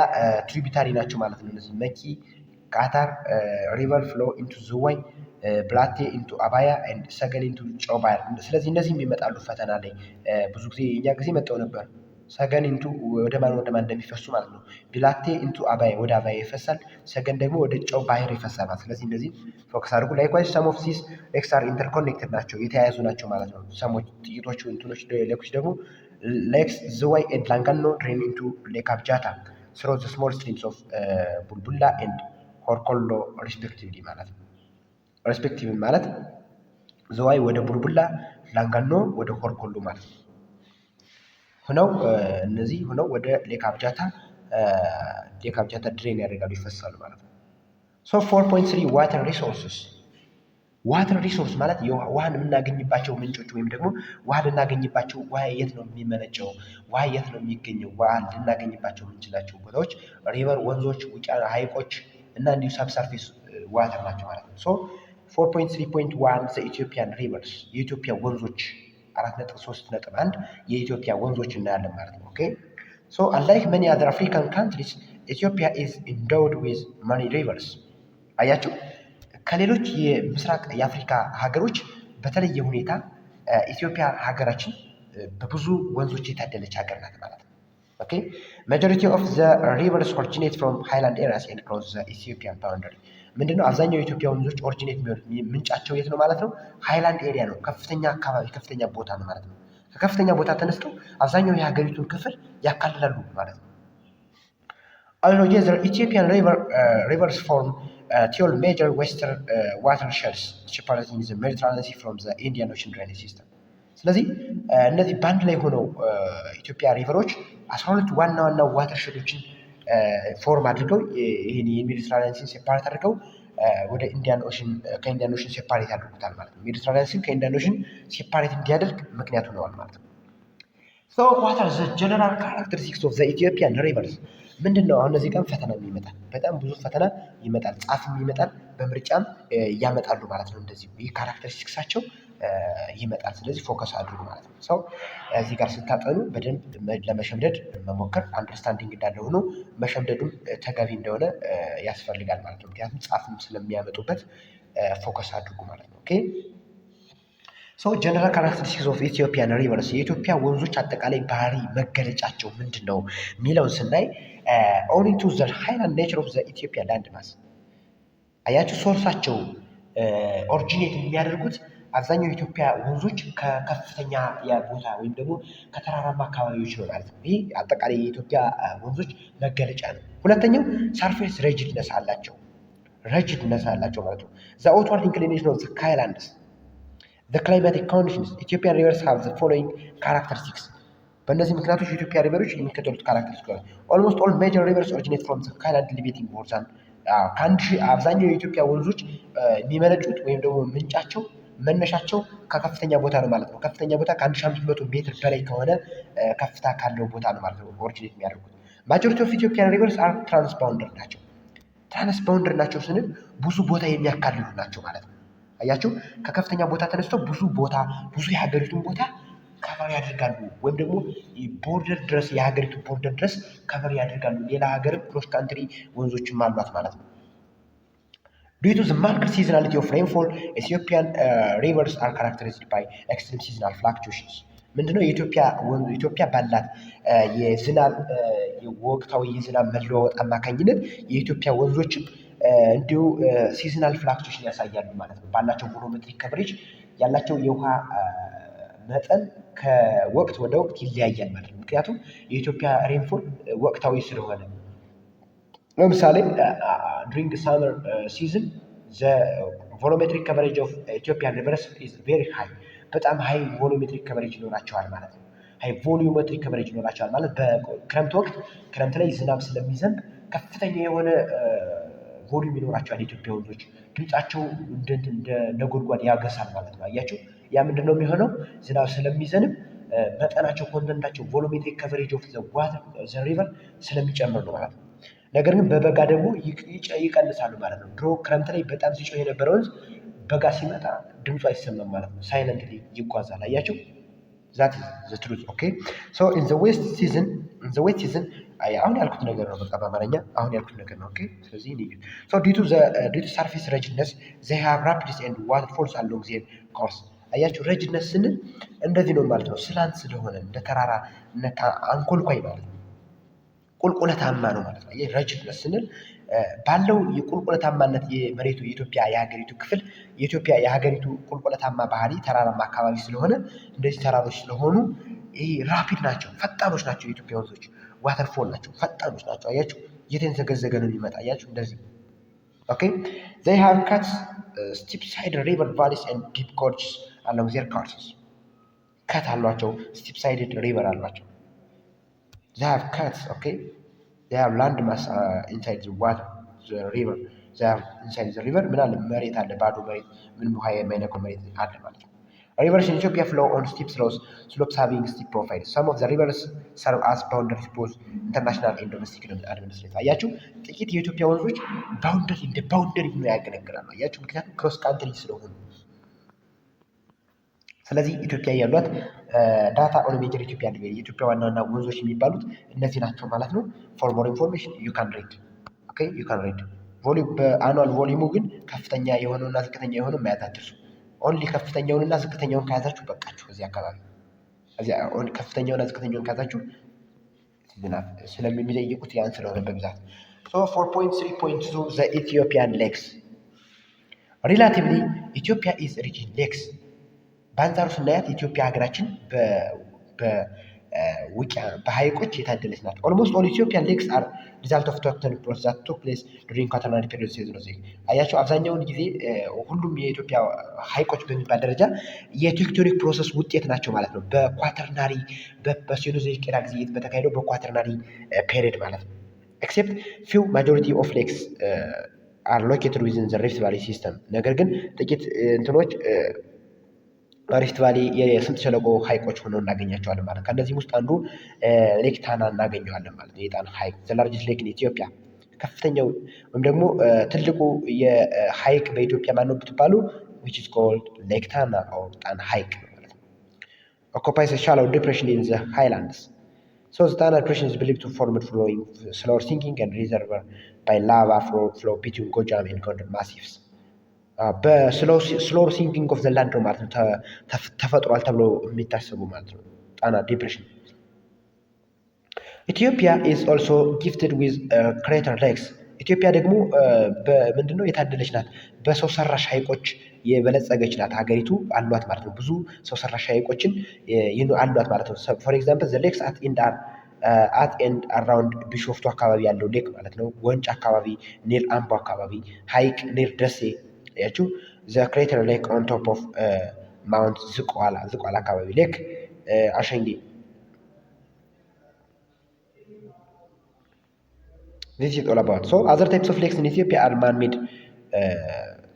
ትሪቢታሪ ናቸው ማለት ነው። እነዚህ መቂ፣ ቃታር ሪቨር ፍሎ ኢንቱ ዝዋይ፣ ብላቴ ኢንቱ አባያ ኤንድ ሰገን ኢንቱ ጨው ባህር። ስለዚህ እነዚህም ይመጣሉ ፈተና ላይ ብዙ ጊዜ እኛ ጊዜ መጣው ነበር። ሰገን ኢንቱ ወደ ማን እንደሚፈሱ ማለት ነው። ብላቴ ኢንቱ አባያ ወደ አባያ ይፈሳል። ሰገን ደግሞ ወደ ጨው ባህር ይፈሳል። ስለዚህ እንደዚህ ፎከስ አድርጉ። ላይክዋይዝ ሰም ኦፍ ዚስ ሌክስ አር ኢንተርኮኔክትድ ናቸው፣ የተያያዙ ናቸው ማለት ነው። ሰሞች ጥቂቶቹ እንትኖች ሌኮች ደግሞ ሌክስ ዝዋይ ኤንድ ላንጋኖ ድሬን ኢንቱ ሌክ አብጃታ ስሮ ዘ ስሞል ስትሪምስ ኦፍ ቡልቡላ ኤንድ ሆርኮሎ ሪስፔክቲቭሊ ማለት ነው። ሪስፔክቲቭ ማለት ዝዋይ ወደ ቡልቡላ፣ ላንጋኖ ወደ ሆርኮሎ ማለት ነው ሆነው እነዚህ ሆነው ወደ ሌክ አብጃታ ድሬን ያደርጋሉ፣ ይፈሳሉ ማለት ነው። ሶ 4.3 ዋተር ሪሶርስስ። ዋተር ሪሶርስ ማለት ውሃን የምናገኝባቸው ምንጮች ወይም ደግሞ ውሃ ልናገኝባቸው፣ ውሃ የት ነው የሚመነጨው፣ ውሃ የት ነው የሚገኘው፣ ውሃ ልናገኝባቸው የምንችላቸው ቦታዎች ሪቨር፣ ወንዞች፣ ውቅያኖስ፣ ሀይቆች እና እንዲሁ ሳብሰርፌስ ዋተር ናቸው ማለት ነው። ሶ 4.3.1 ዘ ኢትዮጵያን ሪቨርስ፣ የኢትዮጵያ ወንዞች 4.3.1 የኢትዮጵያ ወንዞች እናያለን ማለት ነው። ኦኬ So unlike many other African countries, Ethiopia is endowed with many rivers. አያችሁ ከሌሎች የምስራቅ የአፍሪካ ሀገሮች በተለየ ሁኔታ ኢትዮጵያ ሀገራችን በብዙ ወንዞች የታደለች ሀገር ናት ማለት ነው። ኦኬ majority of the rivers originate from highland areas and cross the Ethiopian boundary። ምንድነው አብዛኛው የኢትዮጵያ ወንዞች ኦሪጂኔት ምንጫቸው የት ነው ማለት ነው? ሃይላንድ ኤሪያ ነው። ከፍተኛ አካባቢ ከፍተኛ ቦታ ነው ማለት ነው። ከከፍተኛ ቦታ ተነስተው አብዛኛው የሀገሪቱን ክፍል ያካልላሉ ማለት ነው። Altogether, Ethiopian rivers form 12 major western watersheds separating the Mediterranean Sea from the Indian Ocean drainage system። ስለዚህ እነዚህ ባንድ ላይ ሆነው ኢትዮጵያ ሪቨሮች 12 ዋና ዋና ዋተርሸዶችን ፎርም አድርገው ይህን የሜዲትራኒያን ሲን ሴፓሬት አድርገው ወደ ኢንዲያን ኦሽን ከኢንዲያን ኦሽን ሴፓሬት ያደርጉታል ማለት ነው። ሜዲትራኒያን ሲን ከኢንዲያን ኦሽን ሴፓሬት እንዲያደርግ ምክንያት ሆነዋል ማለት ነው። So what are the general characteristics of the Ethiopian rivers? ምንድነው አሁን እዚህ ጋር ፈተና ይመጣል። በጣም ብዙ ፈተና ይመጣል። ጻፍም ይመጣል፣ በምርጫም ያመጣሉ ማለት ነው። እንደዚህ ይህ ካራክተሪስቲክሳቸው ይመጣል። ስለዚህ ፎከስ አድርጉ ማለት ነው። ሰው እዚህ ጋር ስታጠኑ በደንብ ለመሸምደድ መሞከር አንደርስታንዲንግ እንዳለ ሆኖ መሸምደዱም ተገቢ እንደሆነ ያስፈልጋል ማለት ነው። ምክንያቱም ጻፍም ስለሚያመጡበት ፎከስ አድርጉ ማለት ነው። ኦኬ ሶ ጀነራል ካራክተሪስቲክስ ኦፍ ኢትዮጵያን ሪቨርስ የኢትዮጵያ ወንዞች አጠቃላይ ባህሪ መገለጫቸው ምንድን ነው የሚለውን ስናይ ኦዊንግ ቱ ዘ ሃይላንድ ኔቸር ኦፍ ዘ ኢትዮጵያ ላንድ ማስ አያችሁ ሶርሳቸው ኦሪጂኔት የሚያደርጉት አብዛኛው የኢትዮጵያ ወንዞች ከከፍተኛ ቦታ ወይም ደግሞ ከተራራማ አካባቢዎች ነው ማለት ነው። ይህ አጠቃላይ የኢትዮጵያ ወንዞች መገለጫ ነው። ሁለተኛው ሰርፌስ ረጅድነስ አላቸው ማለት ነው። ዘ አውትዋርድ ኢንክሊኔሽን ኦፍ ዘ ሃይላንድስ The climatic conditions Ethiopian rivers have the following characteristics። በእነዚህ ምክንያቶች የኢትዮጵያ ሪቨሮች የሚከተሉት ካራክተሪስቲክስ ነው። Almost all major rivers originate from the highland elevating more than አብዛኛው የኢትዮጵያ ወንዞች የሚመነጩት ወይም ደግሞ ምንጫቸው መነሻቸው ከከፍተኛ ቦታ ነው ማለት ነው። ከፍተኛ ቦታ ከ1500 ሜትር በላይ ከሆነ ከፍታ ካለው ቦታ ነው ማለት ነው ኦሪጂኔት የሚያደርጉት። Majority of Ethiopian rivers are transboundary ናቸው። ትራንስባውንደር ናቸው ስንል ብዙ ቦታ የሚያካልሉ ናቸው ማለት ነው። አያችሁ ከከፍተኛ ቦታ ተነስተው ብዙ የሀገሪቱን ቦታ ከቨር ያደርጋሉ ወይም ደግሞ ቦርደር ድረስ የሀገሪቱ ቦርደር ድረስ ከቨር ያደርጋሉ። ሌላ ሀገር ክሮስ ካንትሪ ወንዞችም አሏት ማለት ነው። Due to the marked seasonality of rainfall, Ethiopian rivers are characterized by extreme seasonal fluctuations። ምንድነው ኢትዮጵያ ባላት የዝናብ ወቅታዊ የዝናብ መለዋወጥ አማካኝነት የኢትዮጵያ ወንዞችም እንዲሁ ሲዝናል ፍላክቹዌሽን ያሳያሉ ማለት ነው። ባላቸው ቮሎሜትሪክ ከቨሬጅ ያላቸው የውሃ መጠን ከወቅት ወደ ወቅት ይለያያል ማለት ነው። ምክንያቱም የኢትዮጵያ ሬንፎል ወቅታዊ ስለሆነ ለምሳሌ during summer season the volumetric coverage of Ethiopian rivers is very high። በጣም ሃይ ቮሉሜትሪክ ከቨሬጅ ይኖራቸዋል ማለት ነው። ሃይ ቮሉሜትሪክ ከቨሬጅ ይኖራቸዋል ማለት በክረምት ወቅት ክረምት ላይ ዝናብ ስለሚዘንብ ከፍተኛ የሆነ ቮሊዩም ይኖራቸዋል። የኢትዮጵያ ወንዞች ድምጻቸው እንደ ነጎድጓድ ያገሳል ማለት ነው። አያችሁ ያ ምንድነው የሚሆነው? ዝናብ ስለሚዘንብ መጠናቸው ኮንተንታቸው ቮሉሜትሪክ ከቨሬጅ ኦፍ ዘ ዋተር ዘ ሪቨር ስለሚጨምር ነው ማለት ነው። ነገር ግን በበጋ ደግሞ ይቀንሳሉ ማለት ነው። ድሮ ክረምት ላይ በጣም ሲጮህ የነበረ ወንዝ በጋ ሲመጣ ድምፁ አይሰማም ማለት ነው። ሳይለንትሊ ይጓዛል። አያችሁ that is the truth okay so in the wet season አሁን ያልኩት ነገር ነው። በቃ በአማርኛ አሁን ያልኩት ነገር ነው። ኦኬ ስለዚህ so due to surface ruggedness they have rapids and waterfalls along their course። አያችሁ ረጅድነስ ስንል እንደዚህ ነው ማለት ነው። ስላንት ስለሆነ እንደ ተራራ አንኮልኳይ ማለት ነው። ቁልቁለታማ ነው ማለት ነው። ይሄ ረጅድነስ ስንል ባለው የቁልቁለታማነት የመሬቱ የኢትዮጵያ የሀገሪቱ ክፍል የኢትዮጵያ የሀገሪቱ ቁልቁለታማ ባህሪ ተራራማ አካባቢ ስለሆነ እንደዚህ ተራሮች ስለሆኑ ይሄ ራፒድ ናቸው፣ ፈጣኖች ናቸው። የኢትዮጵያ ወንዞች ዋተርፎል ናቸው፣ ፈጣኖች ናቸው። አያችሁ እየተንዘገዘገ ነው የሚመጣ። አያችሁ እንደዚህ ኦኬ they have cut steep side river valleys and deep gorges along their courses። ከት አሏቸው፣ steep sided river አሏቸው። they have cuts okay they have land mass inside the water the river they have inside the river ምን አለ መሬት አለ፣ ባዶ መሬት ምንም ውሃ የማይነካው መሬት አለ ማለት ነው። Rivers in Ethiopia flow on steep slopes having steep profiles. Some of the rivers serve as boundaries both international and domestic administrative። አያችሁ ጥቂት የኢትዮጵያ ወንዞች እንደ ባውንደሪ ነው ያገለግላሉ። አያችሁ ምክንያቱም ክሮስ ካንትሪ ስለሆኑ ስለዚህ ኢትዮጵያ ያሏት ዳታ ኦን ሜጀር ኢትዮጵያ የኢትዮጵያ ዋና ዋና ወንዞች የሚባሉት እነዚህ ናቸው ማለት ነው። ፎር ሞር ኢንፎርሜሽን ዩ ካን ሪድ ኦኬ ዩ ካን ሪድ። በአኑዋል ቮሊሙ ግን ከፍተኛ የሆነውና ዝቅተኛ የሆነው መያዝ አትርሱ። ኦንሊ ከፍተኛውንና ዝቅተኛውን ከያዛችሁ በቃችሁ። እዚህ አካባቢ ከፍተኛውና ዝቅተኛውን ከያዛችሁ ስለሚጠይቁት ያን ስለሆነ በብዛት 4.3.2 ዘ ኢትዮጵያን ሌክስ ሪላቲቭሊ ኢትዮጵያ ኢዝ ሪች ኢን ሌክስ። በአንጻሩ ስናያት ኢትዮጵያ ሀገራችን በሀይቆች የታደለች ናት። ኦልሞስት ኦል ኢትዮጵያን ሌክስ አር ሪዛልት ኦፍ ቴክቶኒክ ፕሮሰስ ዛት ቱክ ፕሌስ ዱሪንግ ኳተርናሪ ፔሪዮድ ሴዝኖዚክ። አያቸው አብዛኛውን ጊዜ ሁሉም የኢትዮጵያ ሀይቆች በሚባል ደረጃ የቴክቶኒክ ፕሮሰስ ውጤት ናቸው ማለት ነው። በኳተርናሪ በሴኖዞይክ ኤራ ጊዜ በተካሄደው በኳተርናሪ ፔሪዮድ ማለት ነው። ኤክሴፕት ፊው ማጆሪቲ ኦፍ ሌክስ አር ሎኬትድ ዊዝን ዘ ሪፍት ቫሊ ሲስተም። ነገር ግን ጥቂት እንትኖች ሪፍት ቫሊ የስምጥ ሸለቆ ሀይቆች ሆነው እናገኛቸዋለን ማለት ነው። ከእነዚህም ውስጥ አንዱ ሌክ ታና እናገኘዋለን ማለት ነው። የጣና ሀይቅ ዘ ላርጀስት ሌክ ኢን ኢትዮጵያ፣ ከፍተኛው ወይም ደግሞ ትልቁ የሀይቅ በኢትዮጵያ ማነው ብትባሉ which is called ሌክ ታና or ጣና ሀይቅ ማለት ነው። occupies a shallow depression in the highlands. So the Tana depression is believed to form flowing slower sinking and reservoir by lava flow between Gojam and Gondar massifs. በስሎር ሲንኪንግ ኦፍ ዘ ላንድ ነው ማለት ነው ተፈጥሯል ተብሎ የሚታሰቡ ማለት ነው ጣና ዲፕሬሽን። ኢትዮጵያ ኢዝ ኦልሶ ጊፍትድ ዊዝ ክሬተር ሌክስ። ኢትዮጵያ ደግሞ በምንድነው የታደለች ናት? በሰው ሰራሽ ሀይቆች የበለጸገች ናት ሀገሪቱ አሏት ማለት ነው። ብዙ ሰው ሰራሽ ሀይቆችን አሏት ማለት ነው። ፎር ኤግዛምፕል ዘ ሌክስ አት ኤንድ አራውንድ ቢሾፍቱ አካባቢ ያለው ሌክ ማለት ነው። ወንጭ አካባቢ፣ ኔር አምቦ አካባቢ ሀይቅ፣ ኔር ደሴ ያችሁ ዘ ክሬተር ሌክ ኦን ቶፕ ኦፍ ማውንት ዝቋላ አካባቢ ሌክ አሸንጌ። this is all about so other types of lakes in Ethiopia are man made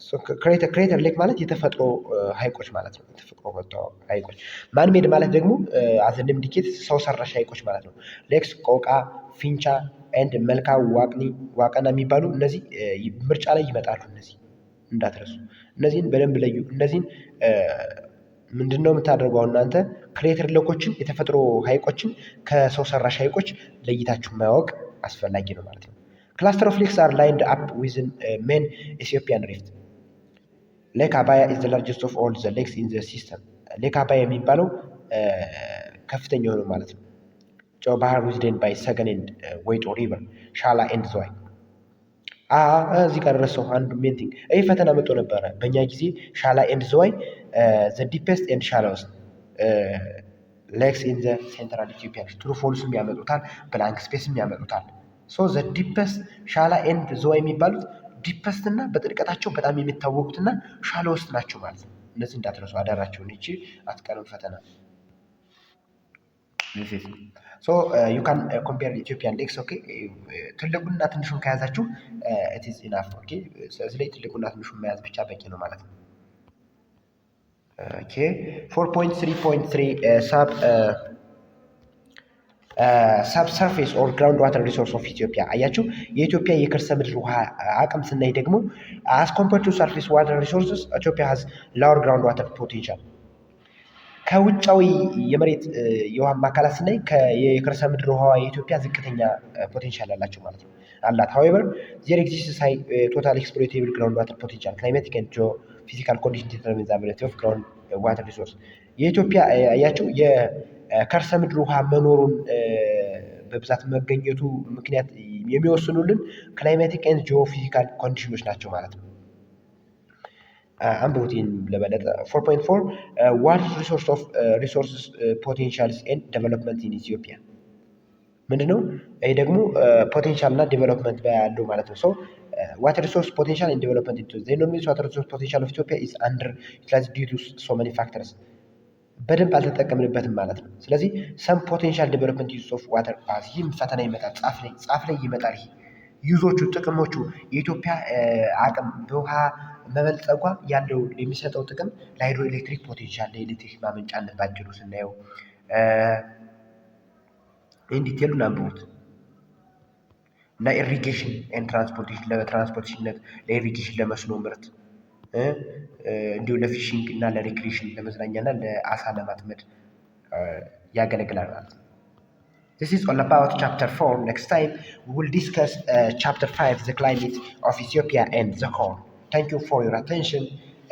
so ክሬተር ሌክ ማለት የተፈጥሮ ሀይቆች ማለት ነው። የተፈጥሮ ሀይቆች ማን ሜድ ማለት ደግሞ አዘ ኔም ኢንዲኬት ሰው ሰራሽ ሀይቆች ማለት ነው። ሌክስ ቆቃ፣ ፊንቻ ኤንድ መልካ ዋቀና የሚባሉ እነዚህ ምርጫ ላይ ይመጣሉ። እነዚህ እንዳትረሱ፣ እነዚህን በደንብ ለዩ። እነዚህን ምንድነው የምታደርገው እናንተ ክሬተር ሌኮችን የተፈጥሮ ሀይቆችን ከሰው ሰራሽ ሀይቆች ለይታችሁ ማወቅ አስፈላጊ ነው ማለት ነው። ክላስተር ኦፍ ሌክስ አር ላይንድ አፕ ዊዝን ሜን ኢትዮጵያን ሪፍት። ሌክ አባያ ኢዝ ዘ ላርጀስት ኦፍ ኦል ዘ ሌክስ ኢን ዘ ሲስተም። ሌክ አባያ የሚባለው ከፍተኛ የሆነው ማለት ነው። ጨው ባህር ዊዝደን ባይ ሰገን ኤንድ ወይጦ ሪቨር፣ ሻላ ኤንድ ዝዋይ። እዚህ ጋር ረሳሁ አንዱ ሜን ቲንግ፣ ይህ ፈተና መጥቶ ነበረ በእኛ ጊዜ። ሻላ ኤንድ ዝዋይ ዘ ዲፔስት ኤንድ ሻላውስት ሌክስ ኢን ዘ ሴንትራል ኢትዮጵያ። ትሩ ፎልስም ያመጡታል፣ ብላንክ ስፔስም ያመጡታል። ሶ ዘ ዲፐስት ሻላ ኤንድ ዝዋይ የሚባሉት ዲፐስት እና በጥልቀታቸው በጣም የሚታወቁትና ሻላ ውስጥ ናቸው ማለት ነው። እነዚህ እንዳትረሱ አዳራቸውን። ይቺ አትቀርም ፈተና። ሶ ዩ ካን ኮምፔር ኢትዮጵያን ሌክስ ኦኬ። ትልቁና ትንሹን ከያዛችሁ ኢት ኢዝ ኢናፍ ኦኬ። ስለዚህ ላይ ትልቁና ትንሹን መያዝ ብቻ በቂ ነው ማለት ነው። ኦኬ 4.3.3 ሳብሰርፌስ ኦር ግራውንድ ዋተር ሪሶርስ ኦፍ ኢትዮጵያ። አያችሁ የኢትዮጵያ የከርሰ ምድር ውሃ አቅም ስናይ ደግሞ አስ ኮምፔርድ ቱ ሰርፌስ ዋተር ሪሶርስስ ኢትዮጵያ ሃዝ ላወር ግራውንድ ዋተር ፖቴንሻል። ከውጫዊ የመሬት የውሃ አካላት ስናይ የከርሰ ምድር ውሃ የኢትዮጵያ ዝቅተኛ ፖቴንሻል አላቸው ማለት ነው አላት። ሀዌቨር ዜር ኤግዚስትስ ሃይ ቶታል ኤክስፕሎይቴብል ግራውንድ ዋተር ፖቴንሻል ክላይማቲክ ኤንድ ጂኦ ፊዚካል ኮንዲሽን ዲተርሚን ዘ አቢሊቲ ኦፍ ግራውንድ ዋተር ሪሶርስ። የኢትዮጵያ አያችሁ የከርሰ ምድር ውሃ መኖሩን በብዛት መገኘቱ ምክንያት የሚወስኑልን ክላይማቲክ ኤንድ ጂኦ ፊዚካል ኮንዲሽኖች ናቸው ማለት ነው። አንብቡትን ለበለጠ 4.4 ዋተር ሪሶርስ ኦፍ ሪሶርስስ ፖቴንሻልስ ኤንድ ዴቨሎፕመንት ኢን ኢትዮጵያ ምንድነው? ይሄ ደግሞ ፖቴንሻል እና ዴቨሎፕመንት ያለው ማለት ነው። ሶ ዋተር ሪሶርስ ፖቴንሻል ኤንድ ዴቨሎፕመንት ኢን ዘ ኖርማል ዋተር ሪሶርስ ፖቴንሻል ኦፍ ኢትዮጵያ ኢዝ አንደር ዩቲላይዝድ ዲው ቱ ሶ ማኒ ፋክተርስ። በደንብ አልተጠቀምንበትም ማለት ነው። ስለዚህ ሰም ፖቴንሻል ዴቨሎፕመንት ዩዝ ኦፍ ዋተር አስ ይህም ፈተና ይመጣል። ጻፍ ላይ ይመጣል። ይሄ ዩዞቹ ጥቅሞቹ የኢትዮጵያ አቅም በውሃ መበልጸጓ ያለው የሚሰጠው ጥቅም ለሃይድሮ ኤሌክትሪክ ፖቴንሻል ለኤሌክትሪክ ማመንጫነት ባጭሩ ስናየው ኢንዲቴሉን አንብቡት። ለኢሪጌሽን ኤንድ ትራንስፖርቴሽን ለትራንስፖርቴሽንነት ለኢሪጌሽን ለመስኖ ምርት እንዲሁ ለፊሽንግ እና ለሪክሬሽን ለመዝናኛ እና ለአሳ ለማጥመድ ያገለግላል ማለት ነው። This is all about chapter 4. Next time we will discuss chapter 5, the climate of Ethiopia and the Horn. Thank you for your attention.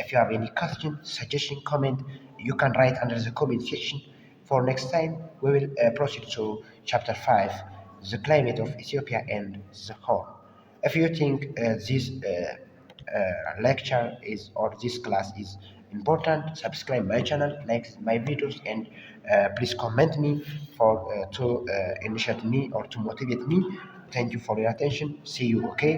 If you have any question, suggestion, comment, you can write under the comment section. For next time, we will proceed to chapter 5, the climate of Ethiopia and the Horn. If you think this lecture is or this class is important, subscribe my channel, like my videos, and please comment me for to initiate me or to motivate me. Thank you for your attention. See you. Okay.